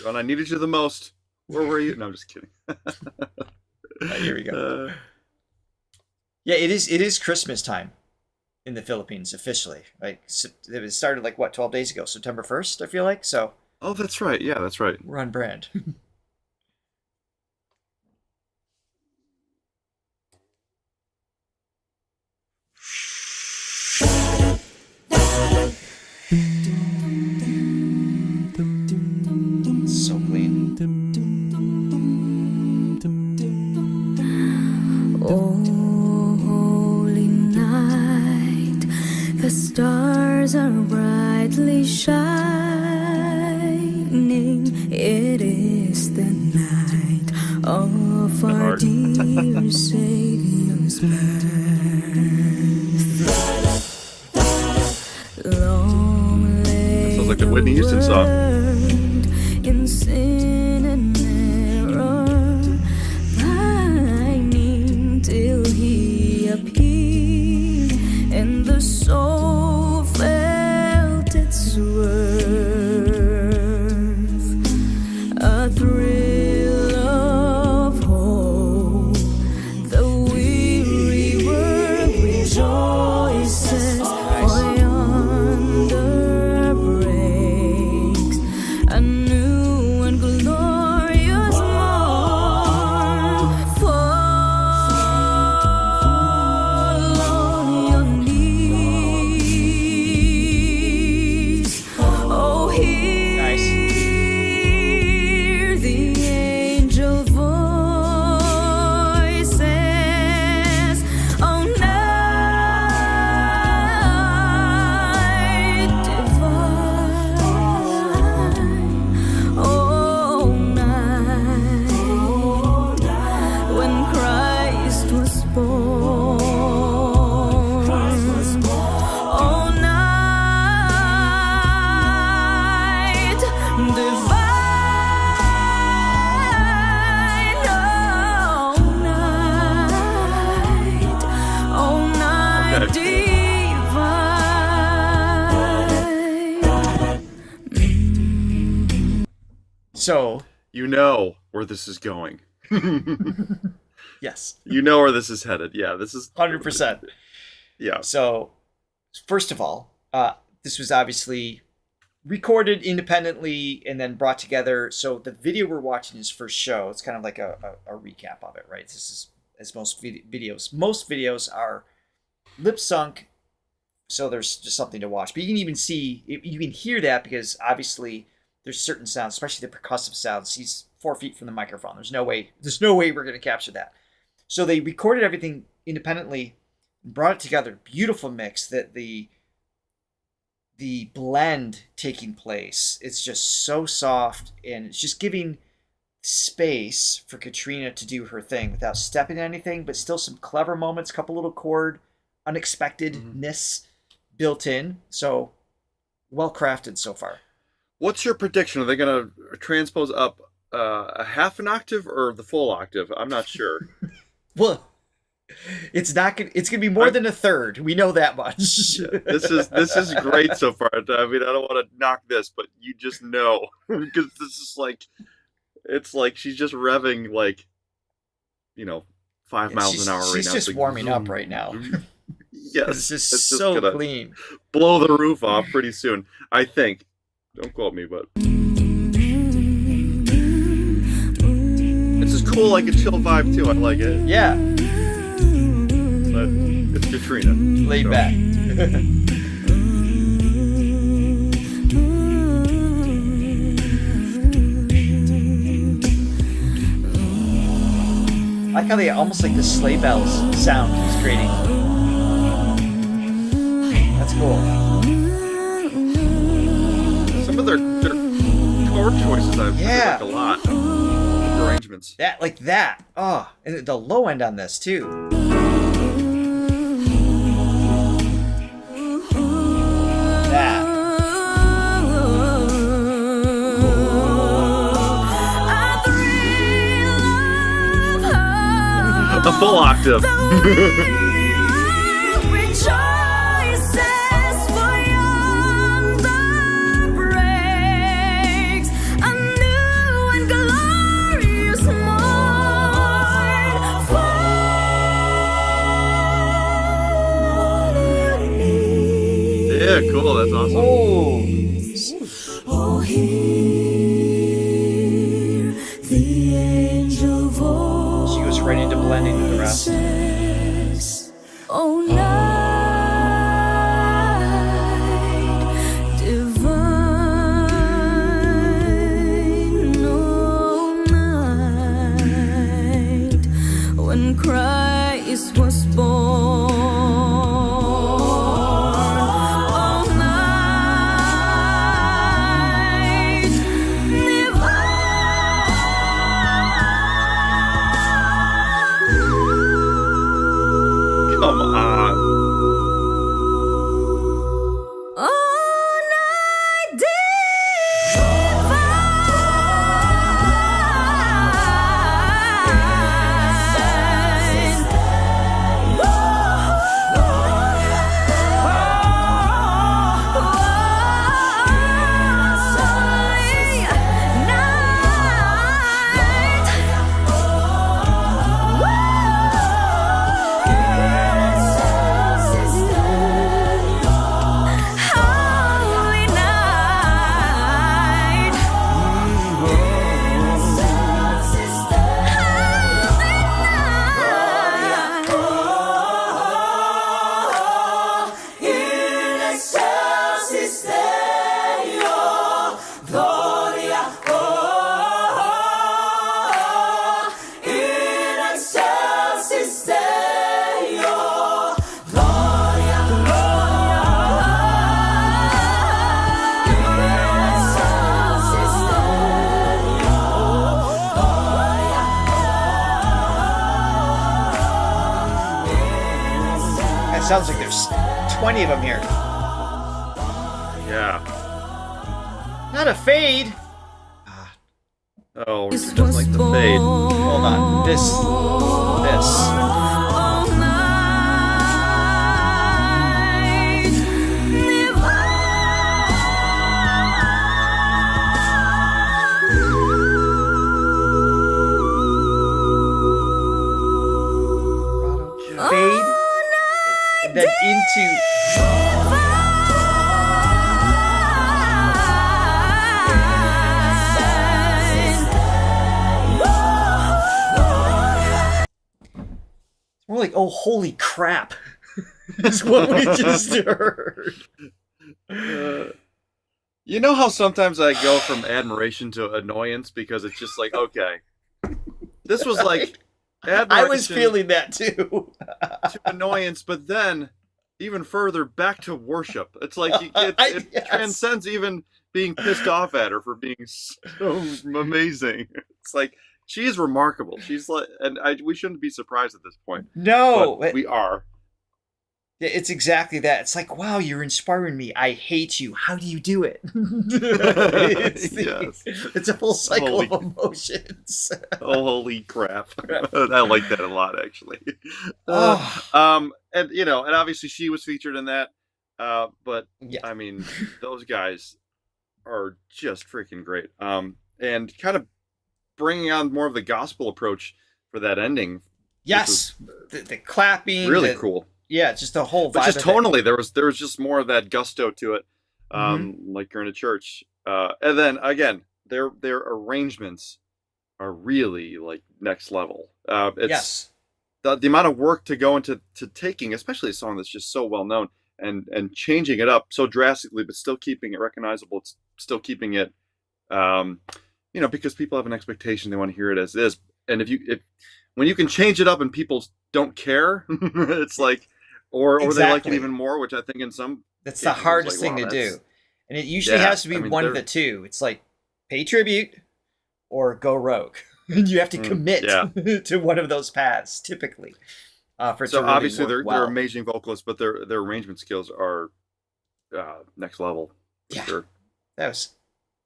S4: When I needed you the most. Where were you? No, I'm just kidding.
S3: Here we go. It is Christmas time in the Philippines officially. Like it started 12 days ago, September 1st, I feel like. So.
S4: Oh, that's right. Yeah, that's right.
S3: We're on brand. So clean.
S5: Oh, holy night, the stars are brightly shining. It is the night of our dear Savior's birth. Long lay
S4: Sounds like a Whitney Houston song.
S5: in sin and error, pining till he appeared, and the soul felt its worth. A thrill of hope, the weary world rejoices, for yonder breaks a new and glorious morn. Fall on your knees, oh
S3: So
S4: You know where this is going.
S3: yes,
S4: You know where this is headed. Yeah, this is
S3: 100%.
S4: Yeah.
S3: So first of all, this was obviously recorded independently and then brought together. So the video we're watching is first show. It's kind of like a recap of it, right? This is as most videos. Most videos are lip sunk, so there's just something to watch. But you can even see, you can hear that because obviously there's certain sounds, especially the percussive sounds. He's 4 feet from the microphone. There's no way we're going to capture that. So they recorded everything independently, brought it together. Beautiful mix. That the blend taking place, it's just so soft, and it's just giving space for Katrina to do her thing without stepping on anything, but still some clever moments, couple little chord unexpectedness built in. So well crafted so far.
S4: What's your prediction? Are they going to transpose up a half an octave or the full octave? I'm not sure.
S3: Well, it's not gonna. It's gonna be more than a third. We know that much.
S4: This is great so far. I mean, I don't want to knock this, but you just know because this is like, it's like she's just revving like, 5 miles an hour right now.
S3: She's just warming up right now.
S4: Yes,
S3: it's just so clean.
S4: Blow the roof off pretty soon, I think. Don't quote me, but this is cool, like a chill vibe too. I like it.
S3: Yeah.
S4: But it's Katrina.
S3: Laid back. I like how they almost like the sleigh bells sound he's creating. That's cool.
S4: Some of their chord choices I've like a lot. Arrangements.
S3: That like that. Oh, and the low end on this too. That.
S4: A full octave. Yeah, cool. That's awesome.
S6: Oh, hear the angel voice.
S3: She goes right into blending with the rest.
S6: Oh, night divine, oh, night when Christ was born.
S4: Come on.
S3: Sounds like there's 20 of them here.
S4: Yeah.
S3: Not a fade.
S4: Oh, we just like the fade.
S3: Hold on. This. like, oh, holy crap. Is what we just heard.
S4: You know how sometimes I go from admiration to annoyance because it's just like, okay, this was like admiration
S3: I was feeling that too.
S4: to annoyance, but then even further back to worship. It's like it
S3: Yes.
S4: transcends even being pissed off at her for being so amazing. It's like she is remarkable. She's like, and we shouldn't be surprised at this point.
S3: No,
S4: but we are.
S3: It's exactly that. It's like, wow, you're inspiring me. I hate you. How do you do it? It's a full cycle of emotions.
S4: Oh, holy crap. I like that a lot, actually. And and obviously she was featured in that. But
S3: Yeah.
S4: I mean, those guys are just freaking great. And kind of bringing on more of the gospel approach for that ending.
S3: Yes, the clapping,
S4: Really cool.
S3: Yeah, just the whole vibe.
S4: But just
S3: of it.
S4: tonally, there was just more of that gusto to it, like you're in a church. And then again, their arrangements are really like next level. It's
S3: Yes.
S4: the amount of work to go into taking, especially a song that's just so well known, and changing it up so drastically, but still keeping it recognizable. It's still keeping it, because people have an expectation, they want to hear it as is. And when you can change it up and people don't care, it's like. Or they like it
S3: Exactly.
S4: even more, which I think in some
S3: That's
S4: cases
S3: the
S4: is
S3: hardest
S4: like,
S3: thing
S4: wow,
S3: to
S4: that's-
S3: do. And it usually has to be one of the two. It's like pay tribute or go rogue. You have to commit to one of those paths, typically. For it to
S4: So
S3: really
S4: obviously
S3: work
S4: they're
S3: well.
S4: amazing vocalists, but their arrangement skills are next level for
S3: Yeah.
S4: sure.
S3: That was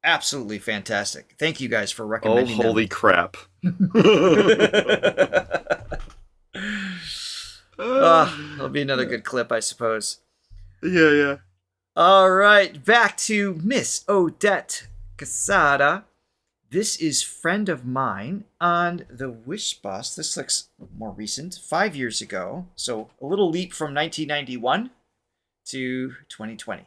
S3: absolutely fantastic. Thank you guys for
S4: Oh,
S3: recommending
S4: holy crap!
S3: That'll be another good clip, I suppose.
S4: Yeah.
S3: All right, back to Miss Odette Quesada. This is Friend of Mine on the Wish Bus. This looks more recent, 5 years ago. So a little leap from 1991 to 2020.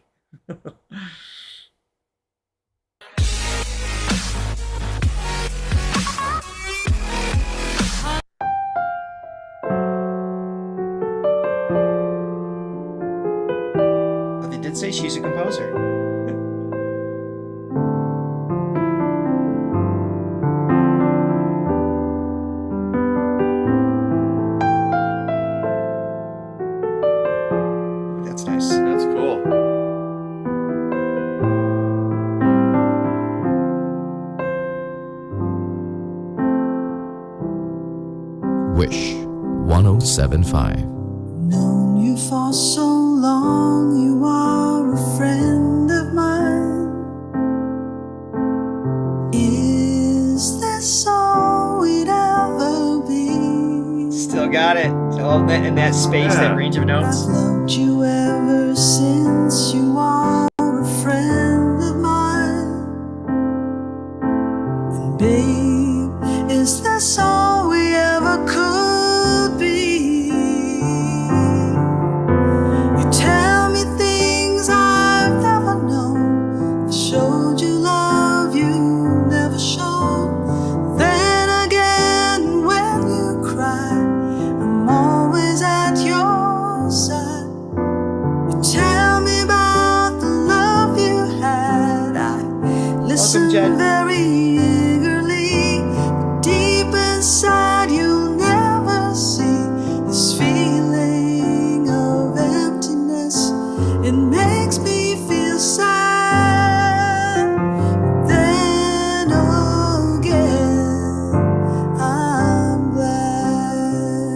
S3: But they did say she's a composer. That's nice.
S4: That's cool.
S7: Wish 1075.
S6: Known you for so long, you are a friend of mine. Is this all we'd ever be?
S3: Still got it. All in that space, that range of
S6: I've
S3: notes.
S6: loved you ever since you are a friend of mine. And babe, is this all we ever could be? You tell me things I've never known. I showed you love you never showed. Then again, when you cry, I'm always at your side. You tell me about the love you had. I listen
S3: Jen.
S6: very eagerly, but deep inside you'll never see this feeling of emptiness. It makes me feel sad, but then again I'm glad.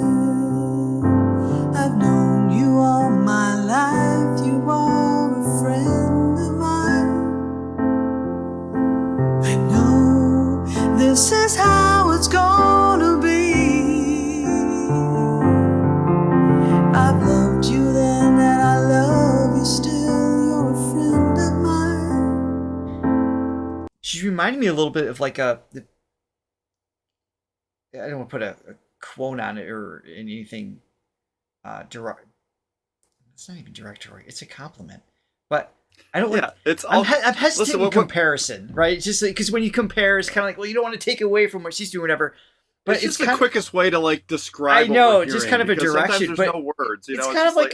S6: I've known you all my life. You are a friend of mine. I know this is how it's gonna be. I've loved you then, and I love you still. You're a friend of mine.
S3: She reminded me a little bit of like I don't want to put a quote on it or anything direct. It's not even directory. It's a compliment. But I don't like.
S4: It's all.
S3: I'm hesitant
S4: listen,
S3: in comparison, right? It's just because when you compare, it's kind of like, well, you don't want to take away from what she's doing, whatever. but
S4: it's just the quickest way to like describe.
S3: I know,
S4: what we're
S3: just
S4: hearing,
S3: kind of a
S4: because
S3: direction,
S4: sometimes
S3: but
S4: there's no words. You
S3: it's
S4: know,
S3: kind of
S4: just
S3: like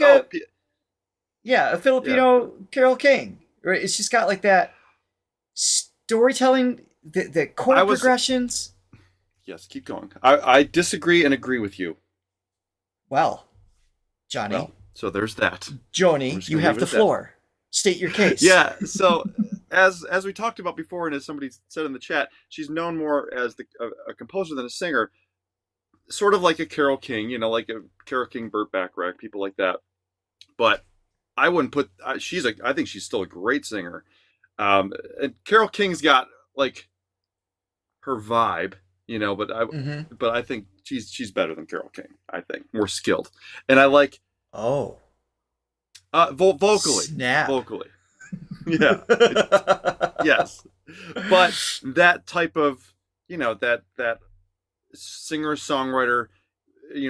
S3: a Filipino Carole King. Right? It's just got like that storytelling, the chord progressions.
S4: Yes, keep going. I disagree and agree with you.
S3: Well, Johnny.
S4: Well, so there's that.
S3: Joni, you have the floor. State your case.
S4: Yeah. So as we talked about before, and as somebody said in the chat, she's known more as a composer than a singer. Sort of like a Carole King, like a Carole King, Burt Bacharach, people like that. But I wouldn't put. I think she's still a great singer. And Carole King's got like her vibe, but I think she's better than Carole King. I think more skilled, and I like.
S3: Oh.
S4: Vocally.
S3: Snap.
S4: Vocally. Yeah. Yes. But that type of, that singer-songwriter,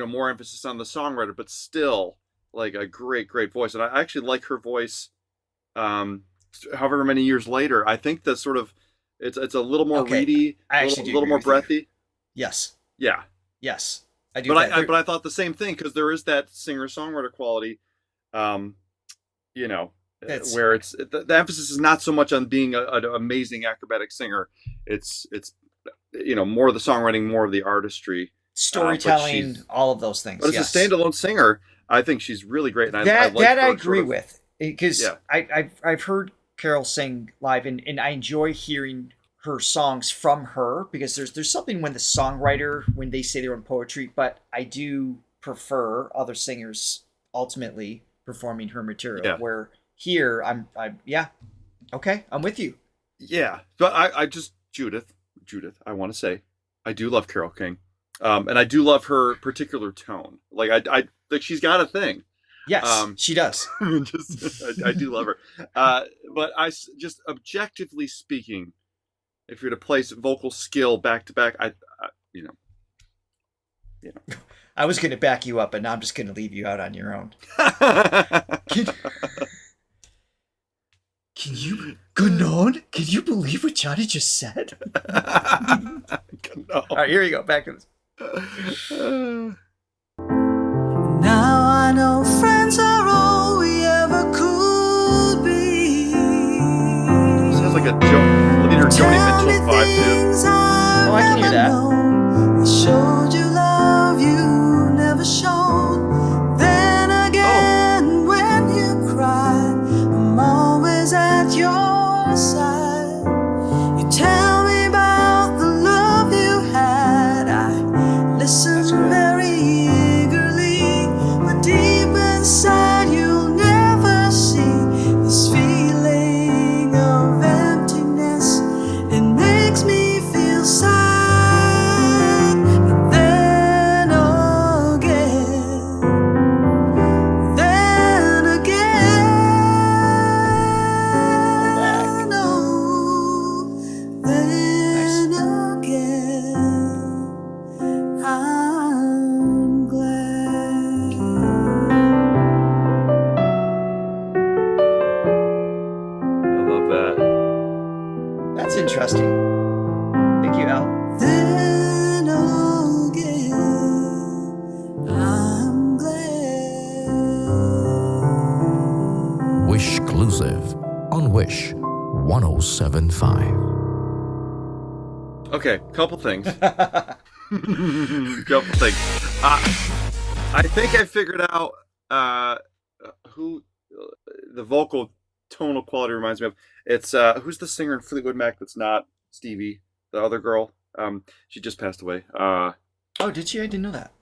S4: more emphasis on the songwriter, but still like a great, great voice. And I actually like her voice, however many years later. I think the sort of, it's a little more reedy, a little more breathy.
S3: Yes.
S4: Yeah.
S3: Yes. I do.
S4: But I thought the same thing, because there is that singer-songwriter quality, where it's the emphasis is not so much on being an amazing acrobatic singer. It's more of the songwriting, more of the artistry,
S3: storytelling, all of those things.
S4: But as a standalone singer, I think she's really great. And
S3: I agree
S4: sort of,
S3: with, because I've heard Carole sing live, and I enjoy hearing her songs from her, because there's something when the songwriter, when they say their own poetry, but I do prefer other singers ultimately performing her material, where here I'm okay, I'm with you.
S4: Yeah, but I just Judith, I want to say I do love Carole King, and I do love her particular tone. Like I like, she's got a thing.
S3: Yes, she does.
S4: I do love her, but I just objectively speaking, if you're to place vocal skill back to back,
S3: I was going to back you up, but now I'm just going to leave you out on your own. Can you, Ganon? Can you believe what Johnny just said? All right, here you go. Back to this.
S6: Now I know friends are all we ever could be.
S4: Sounds like a leader Joni Mitchell vibe too.
S3: Oh, I can hear that.
S6: I showed you love you never showed. Then again, when you cry, I'm always at your side. You tell me about the love you had. I listen very eagerly, but deep inside you'll never see this feeling of emptiness. It makes me feel sad.
S3: Interesting. Thank you, Al.
S6: Then again, I'm glad.
S7: Wishclusive on Wish 1075.
S4: Okay, couple things. I think I figured out who the vocal tonal quality reminds me of. It's who's the singer in Fleetwood Mac that's not Stevie, the other girl. She just passed away.
S3: Oh, did she? I didn't know that.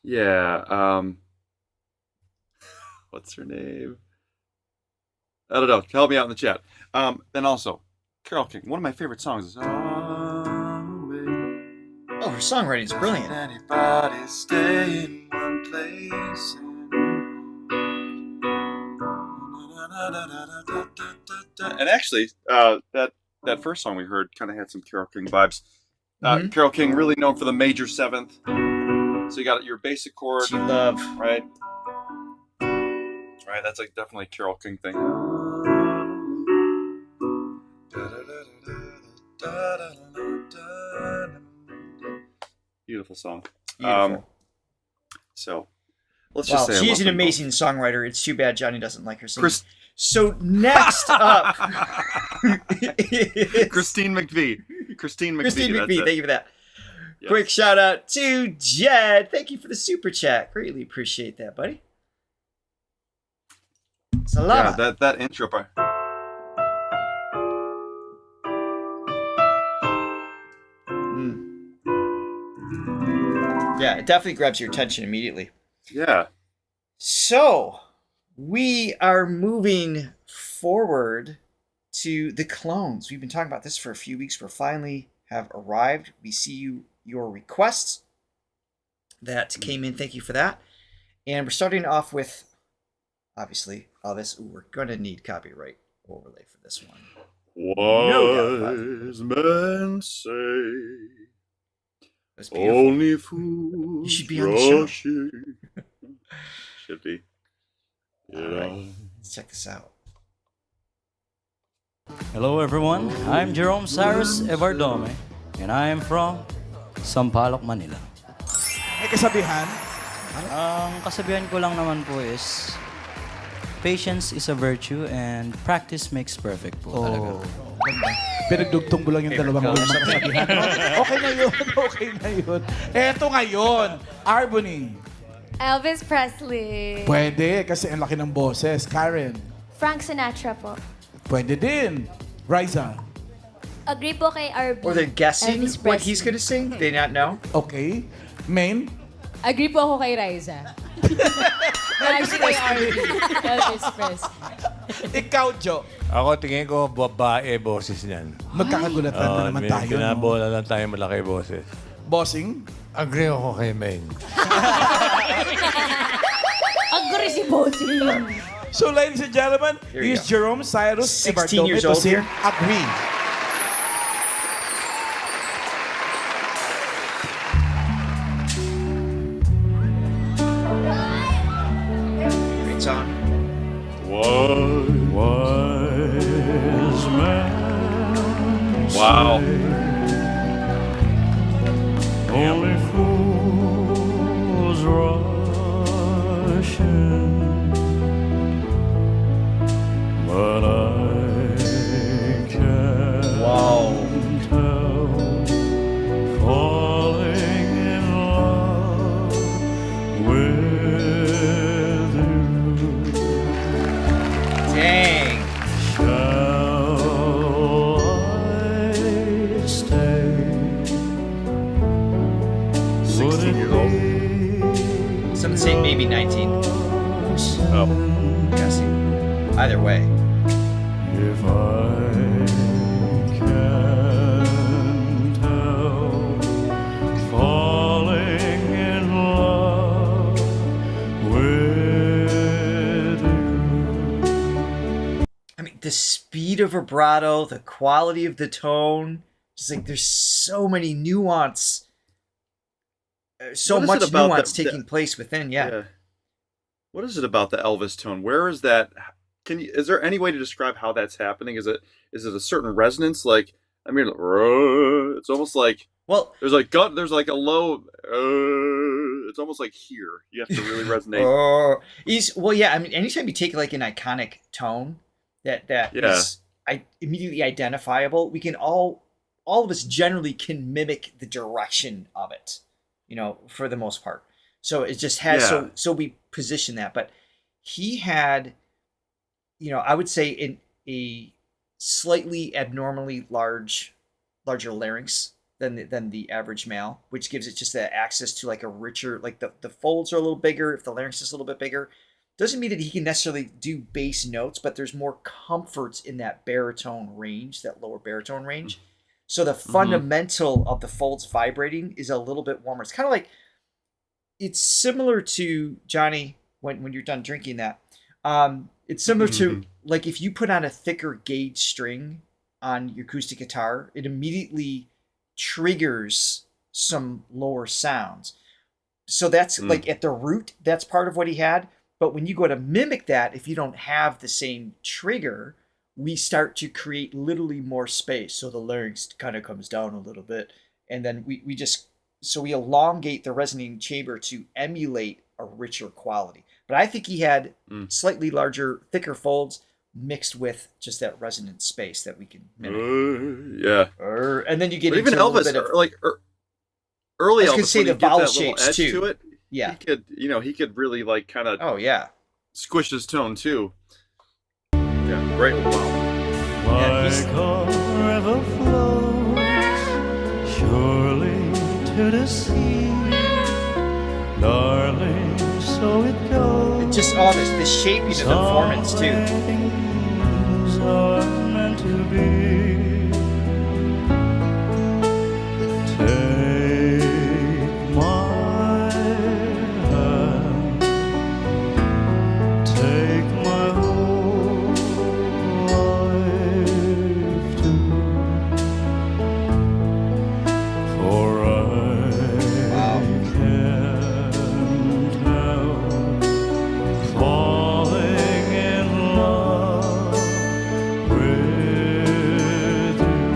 S4: Yeah. What's her name? I don't know. Help me out in the chat. Then also, Carole King. One of my favorite songs is.
S3: Oh, her songwriting is brilliant.
S4: Anybody stay in one place? And actually, that first song we heard kind of had some Carole King vibes. Carole King, really known for the major seventh. So you got your basic chord.
S3: She love.
S4: Right. Right, that's like definitely a Carole King thing. beautiful song.
S3: Beautiful.
S4: So let's
S3: Well,
S4: just say I
S3: she
S4: love
S3: is an
S4: them both.
S3: amazing songwriter. It's too bad Johnny doesn't like her singing.
S4: Chris-
S3: So next up,
S4: Christine McVie. Christine McVie. That's it.
S3: thank you for that.
S4: Yes.
S3: Quick shout out to Jed. Thank you for the super chat. Greatly appreciate that, buddy. Salama.
S4: Yeah, that intro part.
S3: Yeah, it definitely grabs your attention immediately.
S4: Yeah.
S3: So, we are moving forward to the clones. We've been talking about this for a few weeks. We finally have arrived. We see your requests that came in. Thank you for that. And we're starting off with, obviously, Elvis. Ooh, we're going to need copyright overlay for this one.
S4: Wise men say
S3: That's beautiful.
S4: only fools
S3: You should be on the show.
S4: rushing. Should be.
S3: All right, let's check this out.
S8: Hello everyone, I'm Jerome Cyrus Evardome and I am from Sampaloc, Manila.
S9: May kasabihan?
S8: Ang kasabihan ko lang naman po is patience is a virtue and practice makes perfect po talaga.
S9: Pinagdugtong mo lang yung dalawang unang kasabihan. Okay na yun, okay na yun. Eto ngayon, Arbony.
S10: Elvis Presley.
S9: Pwede, kasi ang laki ng boses. Karen.
S10: Frank Sinatra po.
S9: Pwede din. Riza.
S10: Agree po kay RB.
S3: Or they're guessing
S10: Elvis
S3: what
S10: Presley.
S3: he's going to sing. They not know.
S9: Okay. Main.
S11: Agree po ako kay Riza. Agree kay RB. Elvis Presley.
S9: Ikaw, Joe.
S12: Ako tingin ko babae boses niyan.
S9: Magkakagulatan na naman tayo. No?
S12: Pinabola lang tayo malaki boses.
S9: Bossing.
S12: Agree ako kay Maine.
S11: Agree si Bossy.
S9: So, ladies and gentlemen,
S3: Here we
S9: here's
S3: go.
S9: Jerome Cyrus
S3: 16 years
S9: to
S3: old
S9: sing
S3: here.
S9: Agree.
S3: Great song.
S4: Wise man. Wow.
S8: Only fools rushing, but I can't tell, falling in love with you.
S3: Dang.
S8: Shall I stay?
S4: 16-year-old.
S3: Some say maybe 19.
S4: Oh.
S3: Guessing. Either way.
S8: If I can tell, falling in love with you.
S3: I mean, the speed of vibrato, the quality of the tone, just like there's so many nuance, so
S4: What is
S3: much
S4: it about
S3: nuance
S4: that-
S3: taking place within. Yeah.
S4: What is it about the Elvis tone? Where is that? Is there any way to describe how that's happening? Is it a certain resonance? Like, I mean, it's almost like
S3: Well,
S4: there's like a low. It's almost like here. You have to really resonate.
S3: yeah. I mean, anytime you take like an iconic tone that is immediately identifiable, we can all of us generally can mimic the direction of it. You know, for the most part. So it just has so we position that. But he had, you know, I would say in a slightly abnormally larger larynx than the average male, which gives it just that access to like a richer, like the folds are a little bigger. If the larynx is a little bit bigger, doesn't mean that he can necessarily do bass notes, but there's more comfort in that baritone range, that lower baritone range. So the fundamental of the folds vibrating is a little bit warmer. It's kind of like, it's similar to, Johnny, when you're done drinking that. It's similar to like if you put on a thicker gauge string on your acoustic guitar, it immediately triggers some lower sounds. So that's like at the root, that's part of what he had. But when you go to mimic that, if you don't have the same trigger, we start to create literally more space. So the larynx kind of comes down a little bit. And then we just so we elongate the resonating chamber to emulate a richer quality. But I think he had slightly larger, thicker folds mixed with just that resonant space that we can mimic.
S4: Yeah.
S3: And then you get
S4: but
S3: into
S4: even
S3: a little
S4: Elvis,
S3: bit of,
S4: early
S3: I was gonna
S4: Elvis,
S3: say
S4: when
S3: the
S4: you get
S3: vowel
S4: that little
S3: shapes
S4: edge
S3: too.
S4: to it,
S3: Yeah.
S4: he could really like kind of squish his tone too. Yeah, great. Wow.
S2: Like a river flows surely to the sea, darling, so it goes.
S3: Just all the shaping of the performance too.
S2: Things are meant to be. Take my hand, take my whole life too, for I can't help falling in love with you.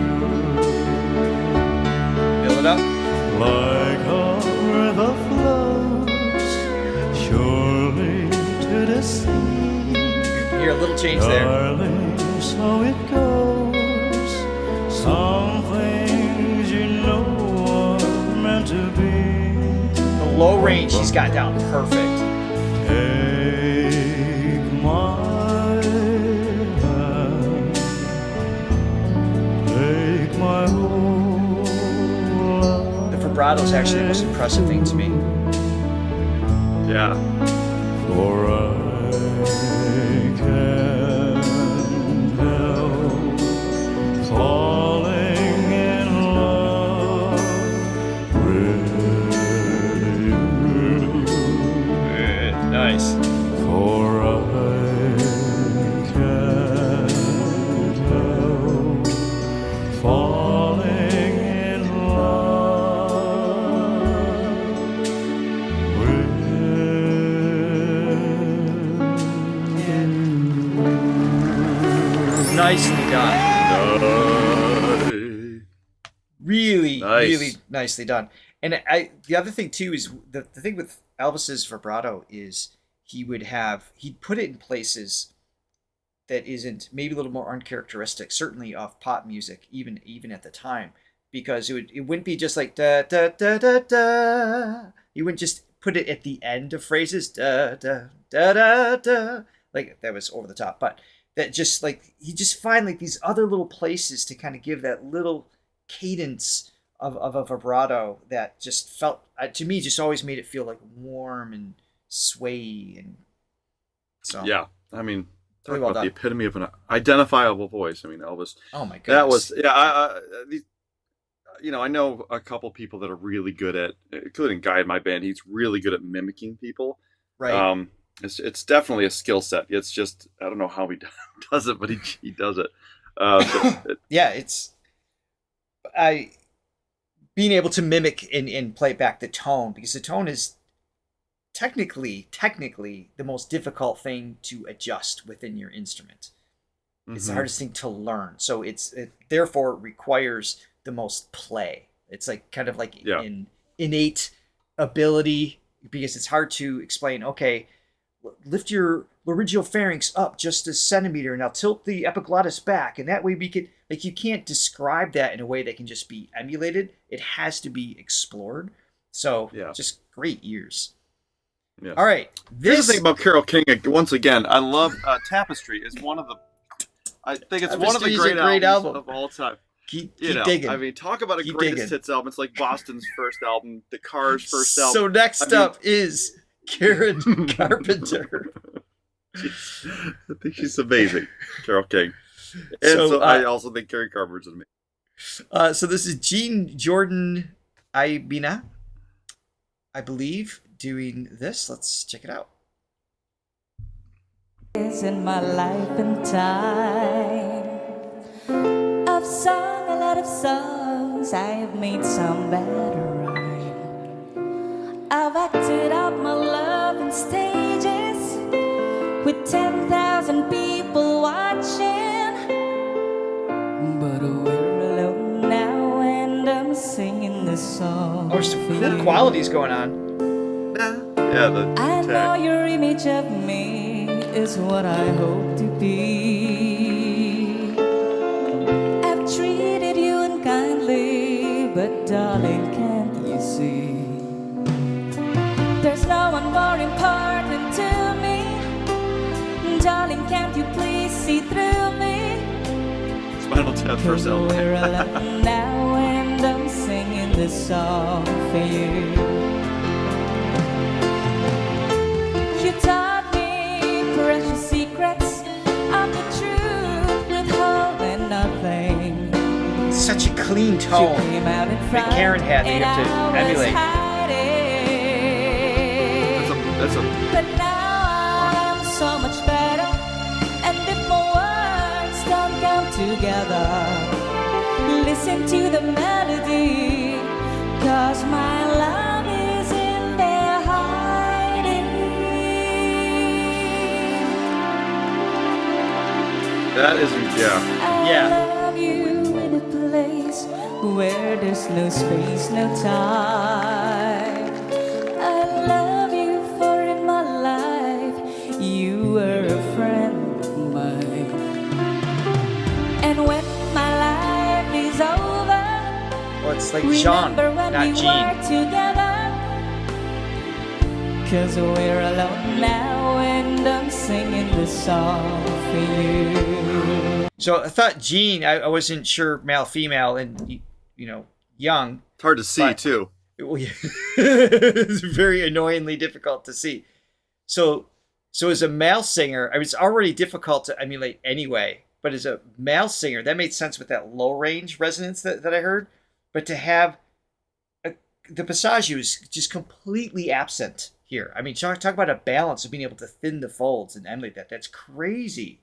S3: Build it up.
S2: Like a river flows surely to the sea.
S3: Hear a little change there.
S2: Darling, so it goes. Some things you know are meant to be.
S3: The low range he's got down perfect.
S2: Take my hand, take my whole life.
S3: The vibrato is actually the most impressive thing to me.
S4: Yeah.
S2: For I can't help falling in love with you.
S3: Nice.
S2: For I can't help falling in love with you.
S3: Nicely done. Really,
S4: Nice.
S3: really nicely done. And the other thing too is the thing with Elvis's vibrato is he'd put it in places that isn't maybe a little more uncharacteristic, certainly of pop music, even at the time, because it wouldn't be just like da da da da da. He wouldn't just put it at the end of phrases da da da da da, like that was over the top, but that just like he just find like these other little places to kind of give that little cadence of a vibrato that just felt to me just always made it feel like warm and sway. And so
S4: Yeah, I mean, talk
S3: Really well
S4: about the
S3: done.
S4: epitome of an identifiable voice. I mean, Elvis.
S3: Oh my
S4: That
S3: goodness.
S4: was I know a couple people that are really good at, including Guy in my band. He's really good at mimicking people.
S3: Right.
S4: It's definitely a skill set. It's just I don't know how he does it, but he does it.
S3: Yeah, it's being able to mimic and play back the tone, because the tone is technically the most difficult thing to adjust within your instrument. It's the hardest thing to learn. So it therefore requires the most play. It's like kind of like an innate ability, because it's hard to explain, okay, lift your laryngeal pharynx up just a centimeter, now tilt the epiglottis back, and that way we could, like, you can't describe that in a way that can just be emulated. It has to be explored. So just great ears.
S4: Yeah.
S3: All right.
S4: Here's the thing about Carole King. Once again, I love Tapestry. Is one of the, I think it's one of the
S3: Tapestry is a
S4: great
S3: great
S4: albums
S3: album.
S4: of all time.
S3: Keep
S4: You know,
S3: digging.
S4: I mean, talk about a
S3: Keep
S4: greatest
S3: digging.
S4: hits album. It's like Boston's first album, The Cars' first album.
S3: So next
S4: I mean,
S3: up is Karen Carpenter.
S4: I think she's amazing, Carole King. And so, I also think Karen Carpenter's amazing.
S3: So this is Jean Jordan Ibina, I believe, doing this. Let's check it out.
S6: In my life and time, I've sung a lot of songs, I have made some better rhyme. I've acted out my love on stages with 10,000 people watching, but we're alone now and I'm singing this song.
S3: There's some cool qualities going on.
S4: Yeah, the
S6: I know
S4: tag.
S6: your image of me is what I hope to be. I've treated you unkindly, but darling, can't you see? There's no one more important to me. Darling, can't you please see through me?
S4: Spinal Tap first
S6: Cause
S4: album.
S6: we're alone now and I'm singing this song for you. You taught me precious secrets of the truth, withholding nothing.
S3: Such a clean tone
S6: You came out in
S3: that
S6: front
S3: Karen had that you
S6: and
S3: have to
S6: I was
S3: emulate.
S6: hiding.
S4: That's a
S6: But now I'm so much better, and if my words don't come together, listen to the melody, 'cause my love is in there hiding.
S4: that isn't yeah.
S3: Yeah.
S6: I love you in a place where there's no space, no time. I love you for in my life you were a friend of mine. And when my life is over,
S3: Well, it's like Jean,
S6: remember when
S3: not
S6: we
S3: Jean.
S6: were together. 'Cause we're alone now and I'm singing this song for you.
S3: So I thought Jean, I wasn't sure male, female, and young.
S4: It's hard to see
S3: But-
S4: too.
S3: It's very annoyingly difficult to see. So as a male singer, I mean, it's already difficult to emulate anyway. But as a male singer, that made sense with that low range resonance that I heard. But to have the passaggio is just completely absent here. I mean, talk about a balance of being able to thin the folds and emulate that. That's crazy.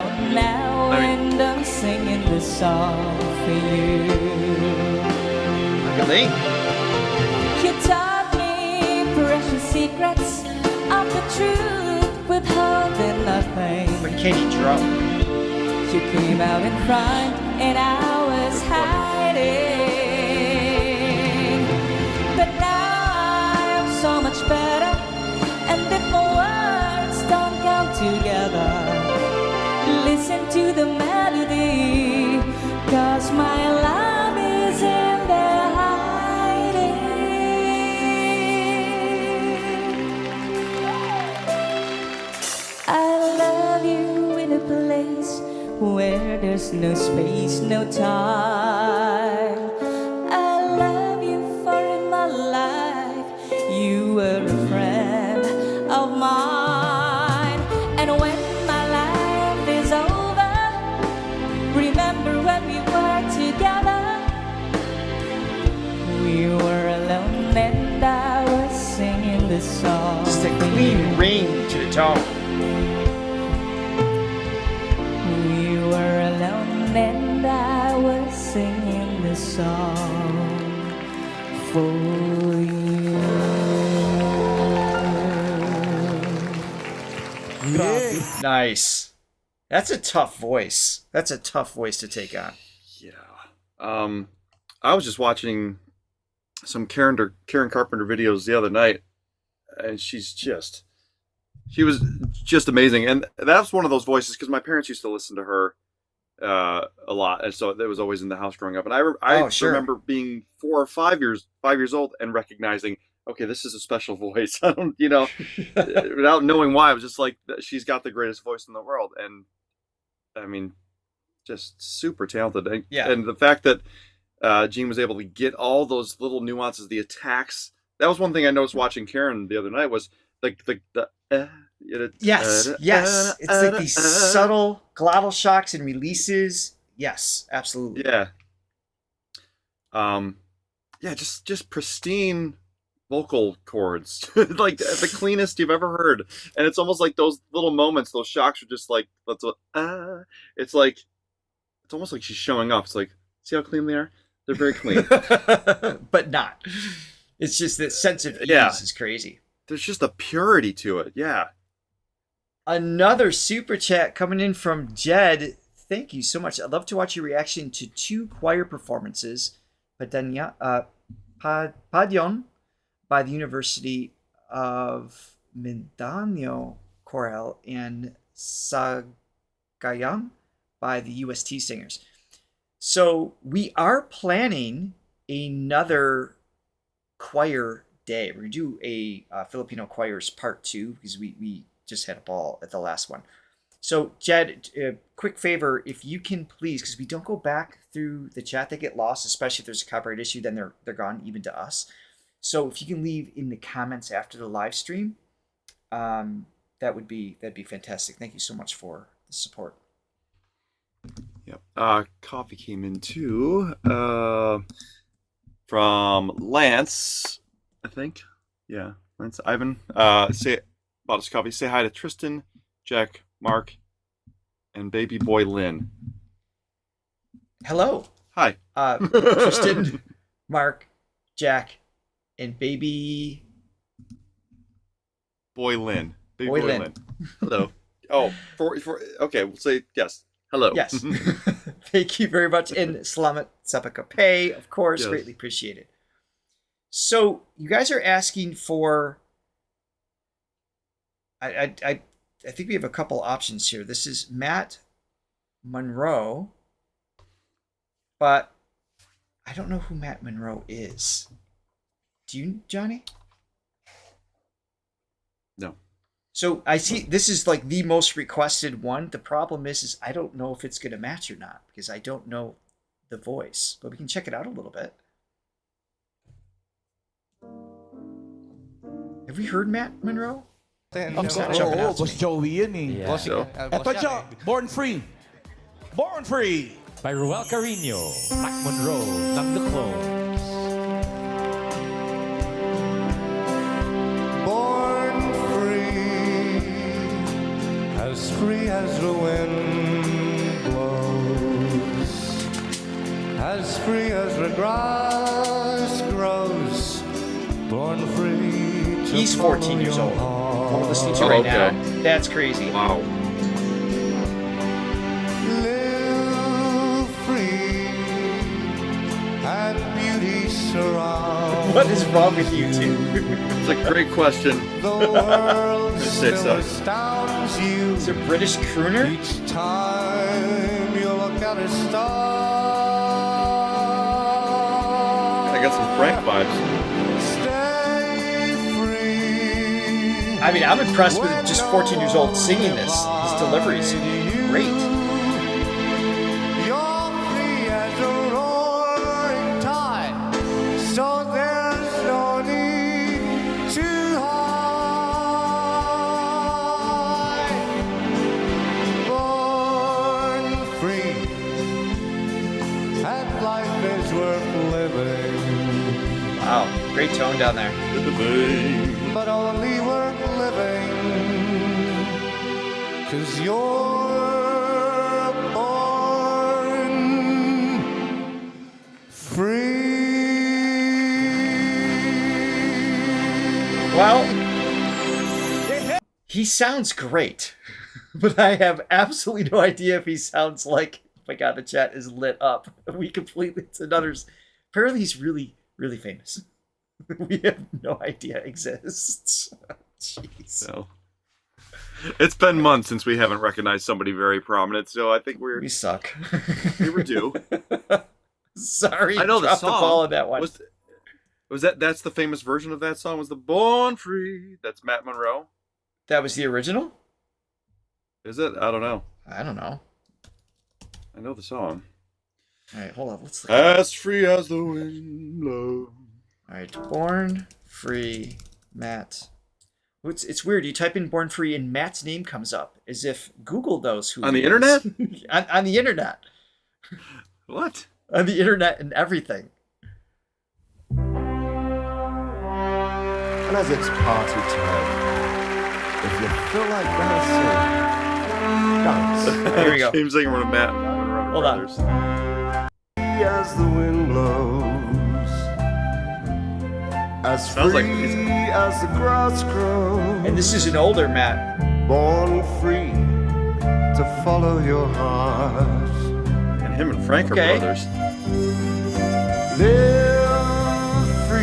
S6: Now and I'm singing this song for you.
S3: Galing.
S6: You taught me precious secrets of the truth, withholding nothing.
S3: But can he drum?
S6: You came out in front and I was hiding. But now I'm so much better, and if my words don't come together, listen to the melody, 'cause my love is in there hiding. I love you in a place where there's no space, no time. I love you for in my life you were a friend of mine. And when my life is over, remember when we were together. We were alone and I was singing this song.
S3: Just a clean ring to the tone.
S6: We were alone and I was singing this song for you.
S3: Nice. That's a tough voice. That's a tough voice to take on.
S4: Yeah. I was just watching some Karen Carpenter videos the other night, and she was just amazing. And that's one of those voices because my parents used to listen to her a lot, and so it was always in the house growing up. And I
S3: Sure.
S4: remember being 4 or 5 years old and recognizing, okay, this is a special voice. I don't, without knowing why, I was just like, she's got the greatest voice in the world, and I mean, just super talented. And,
S3: Yeah.
S4: and the fact that Gene was able to get all those little nuances, the attacks. That was one thing I noticed watching Karen the other night was
S3: Yes. It's like these subtle glottal shocks and releases. Yes, absolutely.
S4: Yeah. Just pristine vocal cords, like the cleanest you've ever heard. And it's almost like those little moments, those shocks are just like, it's almost like she's showing off. It's like, see how clean they are? They're very clean.
S3: But not. It's just that sense of ease is crazy.
S4: There's just a purity to it. Yeah.
S3: Another super chat coming in from Jed. Thank you so much. I'd love to watch your reaction to 2 choir performances. Padyon by the University of Mindanao Chorale, and Sagayang by the UST Singers. So we are planning another choir day. We're going to do a Filipino choirs part 2 because we just had a ball at the last one. So Jed, quick favor, if you can please, because we don't go back through the chat, they get lost, especially if there's a copyright issue, then they're gone even to us. So if you can leave in the comments after the live stream, that'd be fantastic. Thank you so much for the support.
S4: Yep. Coffee came in too. From Lance, I think. Yeah, Lance Ivan. Say about his coffee. Say hi to Tristan, Jack, Mark, and baby boy Lynn.
S3: Hello.
S4: Hi.
S3: Tristan, Mark, Jack, and baby
S4: boy Lynn. Baby
S3: boy Lynn.
S4: Hello. Oh, okay. We'll say yes. Hello.
S3: Yes. Thank you very much. And Salamat Sapakape, of course,
S4: Yes.
S3: greatly appreciated. So you guys are asking for. I think we have a couple options here. This is Matt Monroe, but I don't know who Matt Monroe is. Do you, Johnny?
S4: No.
S3: So I see this is like the most requested one. The problem is I don't know if it's going to match or not because I don't know the voice, but we can check it out a little bit. Have we heard Matt Monroe? It's not jumping out to
S9: Boss
S3: me.
S9: Joey yan eh.
S12: Boss,
S9: Eto dyan, Born Free. Born Free.
S12: by Ruel Carino, Mac Monroe ng The Clones.
S13: Born free as the wind blows, as free as the grass grows, born free.
S3: He's 14 years old. We're listening to right now. That's crazy.
S4: Wow.
S13: Live free and beauty surround.
S3: What is wrong with you two?
S4: It's a great question.
S13: The world
S4: Say
S13: still
S4: so.
S13: astounds you.
S3: It's a British crooner?
S13: Each time you look at a star.
S4: I got some Frank vibes.
S13: Stay free.
S3: I mean, I'm impressed with just 14 years old singing this. His delivery is great.
S13: You're free as a roaring tide, so there's no need to hide. Born free, and life is worth living.
S3: Wow, great tone down there.
S13: But only worth living, 'cause you're born free.
S3: Well, he sounds great, but I have absolutely no idea if he sounds like, oh my god, the chat is lit up. We completely, it's another's, apparently he's really, really famous. We have no idea exists. Jeez.
S4: No. It's been months since we haven't recognized somebody very prominent, so I think
S3: We suck.
S4: we were due.
S3: Sorry,
S4: I know the
S3: dropped
S4: song.
S3: the ball on that one.
S4: Was that's the famous version of that song? Was the Born Free? That's Matt Monroe.
S3: That was the original?
S4: Is it? I don't know.
S3: I don't know.
S4: I know the song.
S3: All right, hold on. Let's look.
S4: As free as the wind blows.
S3: All right, Born Free Matt. It's weird. You type in Born Free and Matt's name comes up as if Google knows who
S4: On
S3: he
S4: the
S3: is.
S4: internet?
S3: on the internet.
S4: What?
S3: On the internet and everything.
S13: And as it's party time, if you feel like dancing, dance.
S3: Here we go.
S4: James Ingram and Matt Monroe
S3: Hold on.
S4: brothers.
S13: As the wind blows, as
S4: Sounds like
S13: free
S4: music.
S13: as the grass grows,
S3: And this is an older Matt.
S13: born free to follow your heart.
S4: And him and Frank
S3: Okay.
S4: are brothers.
S13: Live free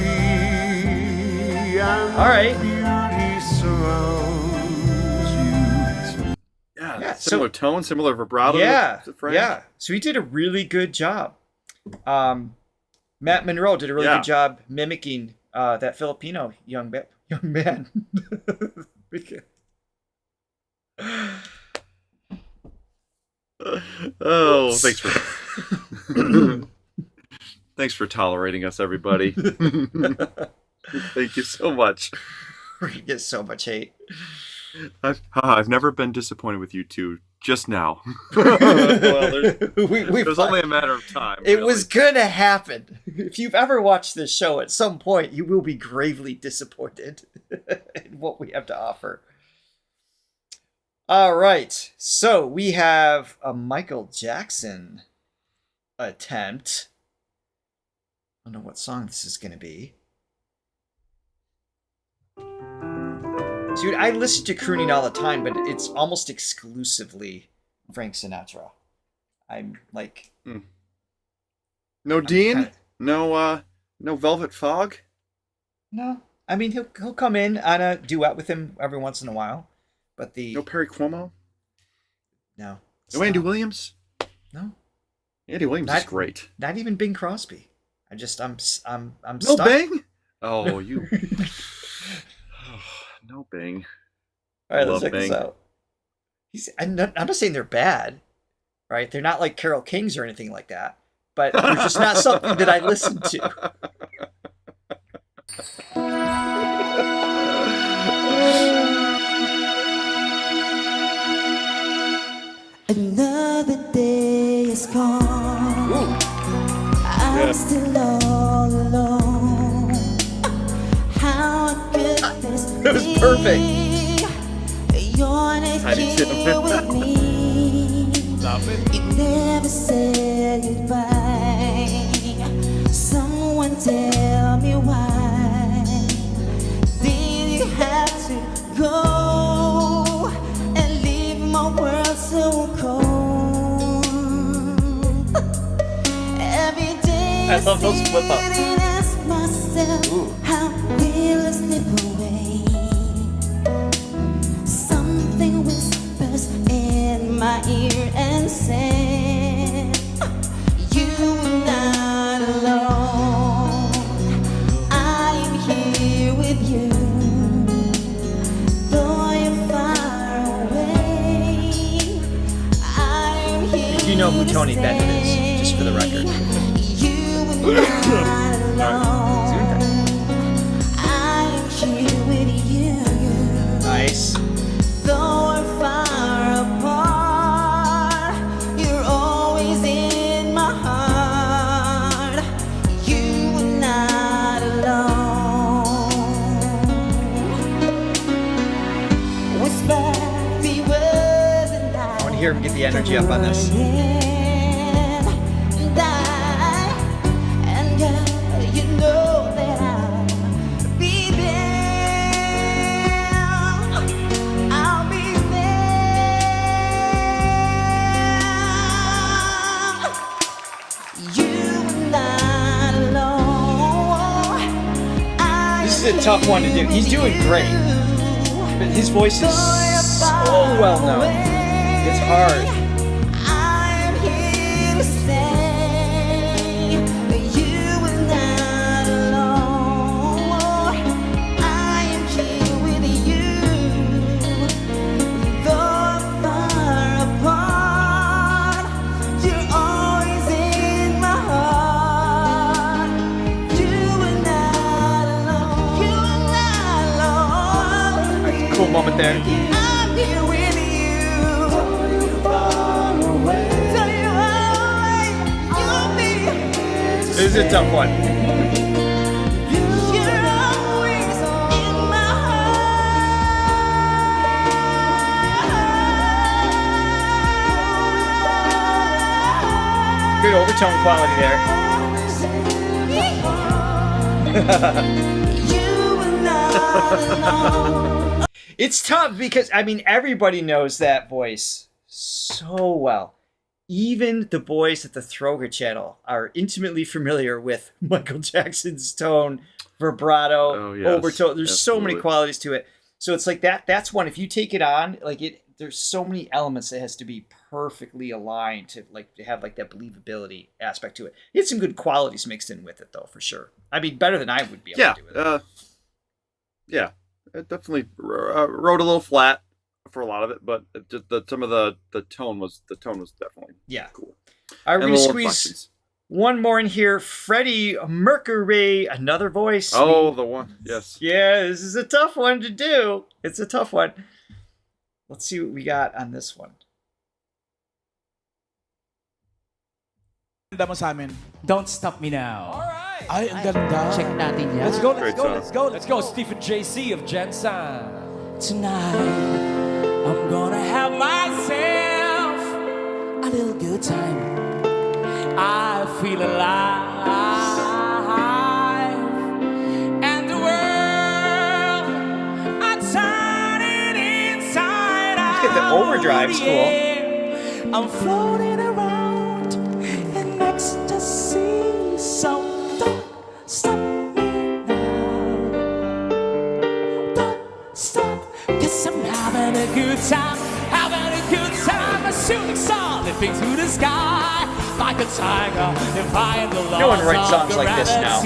S3: All right.
S13: Beauty surrounds you.
S4: Yeah, similar tone, similar vibrato.
S3: Yeah,
S4: to Frank.
S3: yeah. So he did a really good job. Matt Monroe did a really good job mimicking that Filipino young man.
S4: Oh, thanks for thanks for tolerating us, everybody. Thank you so much.
S3: We're gonna get so much hate.
S4: I've never been disappointed with you two. Just now. Well, there's only a matter of time.
S3: It was gonna happen. If you've ever watched this show, at some point you will be gravely disappointed in what we have to offer. All right, so we have a Michael Jackson attempt. I don't know what song this is gonna be. Dude, I listen to crooning all the time, but it's almost exclusively Frank Sinatra. I'm like...
S4: No Dean? No Velvet Fog?
S3: No. I mean, he'll come in on a duet with him every once in a while, but the...
S4: No Perry Como?
S3: No.
S4: No Andy Williams?
S3: No.
S4: Andy Williams is great.
S3: Not even Bing Crosby. I'm
S4: No
S3: stuck.
S4: Bing? Oh, you... No Bing.
S3: All right, let's check this out. I'm not saying they're bad, right? They're not like Carole Kings or anything like that, but they're just not something that I listen to.
S6: Another day is gone. I'm still all alone. How could this be?
S3: That was perfect.
S6: You're not here with me. You never said goodbye. Someone tell me why did you have to go and leave my world so cold? Every day
S3: I love those flip ups.
S6: ask myself, how will I slip away? Something whispers in my ear and says, you're not alone. I'm here with you. Though you're far away, I'm here.
S3: You know who Tony Bennett is, just for the record.
S6: You are not alone. I'm here with you.
S3: Nice.
S6: Though we're far apart, you're always in my heart. You are not alone. Whisper the words and
S3: I want to hear him get the energy up on this.
S6: And girl, you know that I'll be there. I'll be there. You're not alone.
S3: This is a tough one to do. He's doing great, but his voice is so well known. It's hard.
S6: I'm here to say that you are not alone. I am here with you. Though far apart, you're always in my heart. You are not alone. You are not alone.
S3: Right, cool moment there.
S6: I'm here with you.
S3: This is a tough one. Good overtone quality there. It's tough because, I mean, everybody knows that voice so well. even the boys at the Throga channel are intimately familiar with Michael Jackson's tone, vibrato, overtone. There's so many qualities to it. So it's like that's one. If you take it on, like there's so many elements that has to be perfectly aligned to have like that believability aspect to it. He had some good qualities mixed in with it though, for sure. I mean, better than I would be able to do with it.
S4: Yeah, it definitely wrote a little flat for a lot of it, but some of the tone was definitely cool.
S3: We're gonna squeeze one more in here. Freddie Mercury, another voice.
S4: Oh, the one, yes.
S3: Yeah, this is a tough one to do. It's a tough one. Let's see what we got on this one.
S8: Don't Stop Me Now.
S12: Alright.
S9: Ay, ang ganda.
S11: Check natin yan.
S12: Let's go. Stephen JC of Jensen.
S6: Tonight, I'm gonna have myself a little good time. I feel alive, and the world, I'm turning inside out.
S3: Look at the overdrive's cool.
S6: I'm floating around in ecstasy, so don't stop me now. Don't stop, 'cause I'm having a good time, having a good time. A shooting star lifting to the sky like a tiger, defying the laws.
S3: No one writes songs like this now.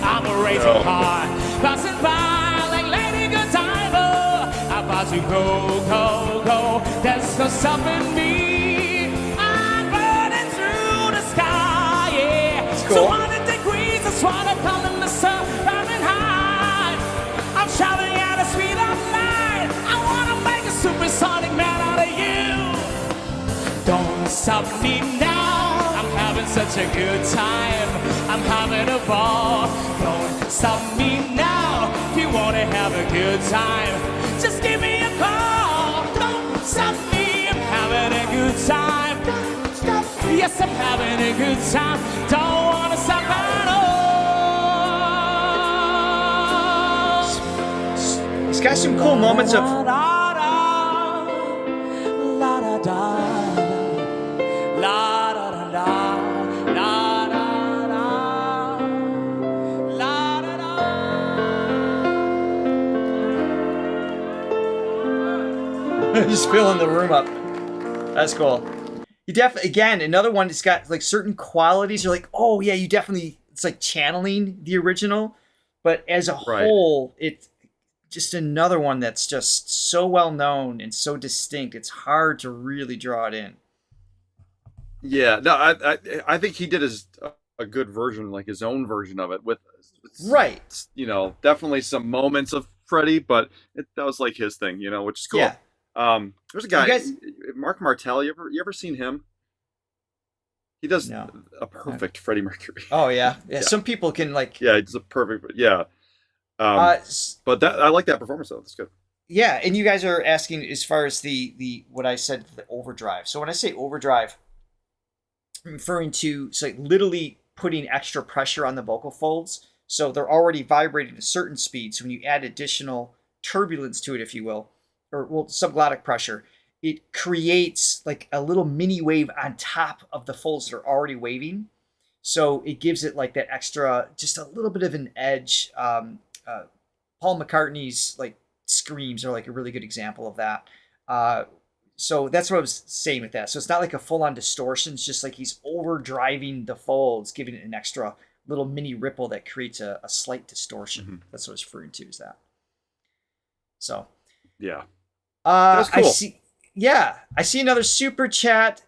S6: I'm a racing car, passing by like Lady Godiva, about to go, go, go. There's no stopping me. I'm burning through the sky, yeah.
S3: Cool.
S6: So 100 degrees, that's what I call it, Mr. Fahrenheit. I'm traveling at the speed of light. I wanna make a supersonic man out of you. Don't stop me now. I'm having such a good time. I'm having a ball. Don't stop me now. If you wanna have a good time, just give me a call. Don't stop me. I'm having a good time. Don't stop me. Yes, I'm having a good time. Don't wanna stop at all.
S3: It's got some cool moments of. Just filling the room up. That's cool. You definitely, again, another one that's got like certain qualities. You're like, oh yeah, you definitely. It's like channeling the original, but as a whole, it's just another one that's just so well known and so distinct. It's hard to really draw it in.
S4: Yeah, no, I think he did a good version, like his own version of it, with definitely some moments of Freddie, but that was like his thing, which is cool.
S3: Yeah.
S4: There's a guy, Mark Martel. You ever seen him? He does a perfect Freddie Mercury.
S3: Oh yeah. Some people can like.
S4: Yeah, it's a perfect. Yeah. But I like that performance though. That's good.
S3: Yeah, and you guys are asking as far as the what I said, the overdrive. So when I say overdrive, I'm referring to like literally putting extra pressure on the vocal folds. So they're already vibrating at a certain speed. So when you add additional turbulence to it, if you will, or subglottic pressure, it creates like a little mini wave on top of the folds that are already waving. So it gives it like that extra, just a little bit of an edge. Paul McCartney's like screams are like a really good example of that. So that's what I was saying with that. So it's not like a full-on distortion. It's just like he's overdriving the folds, giving it an extra little mini ripple that creates a slight distortion. Mm-hmm. That's what I was referring to, is that. So.
S4: Yeah.
S3: That's cool. I see another super chat.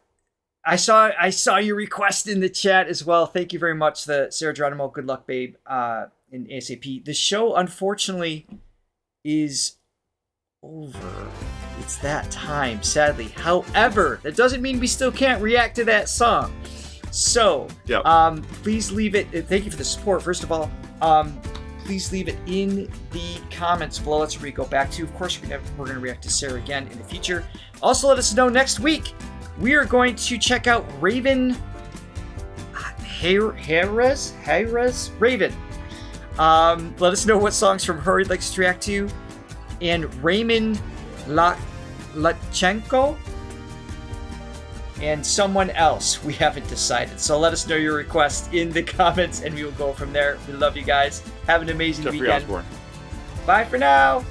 S3: I saw your request in the chat as well. Thank you very much, the Sarah Geronimo. Good luck, babe. In ASAP. The show, unfortunately, is over. It's that time, sadly. However, that doesn't mean we still can't react to that song. So, please leave it. Thank you for the support, first of all. Please leave it in the comments below. That's where we go back to. Of course, we're going to react to Sarah again in the future. Also, let us know next week. We are going to check out Raven. Raven. Let us know what songs from her you'd like us to react to. And Raymond Lachenko. and someone else we haven't decided. So let us know your request in the comments and we will go from there. We love you guys. Have an amazing
S4: Jeffrey
S3: weekend.
S4: Osborne.
S3: Bye for now.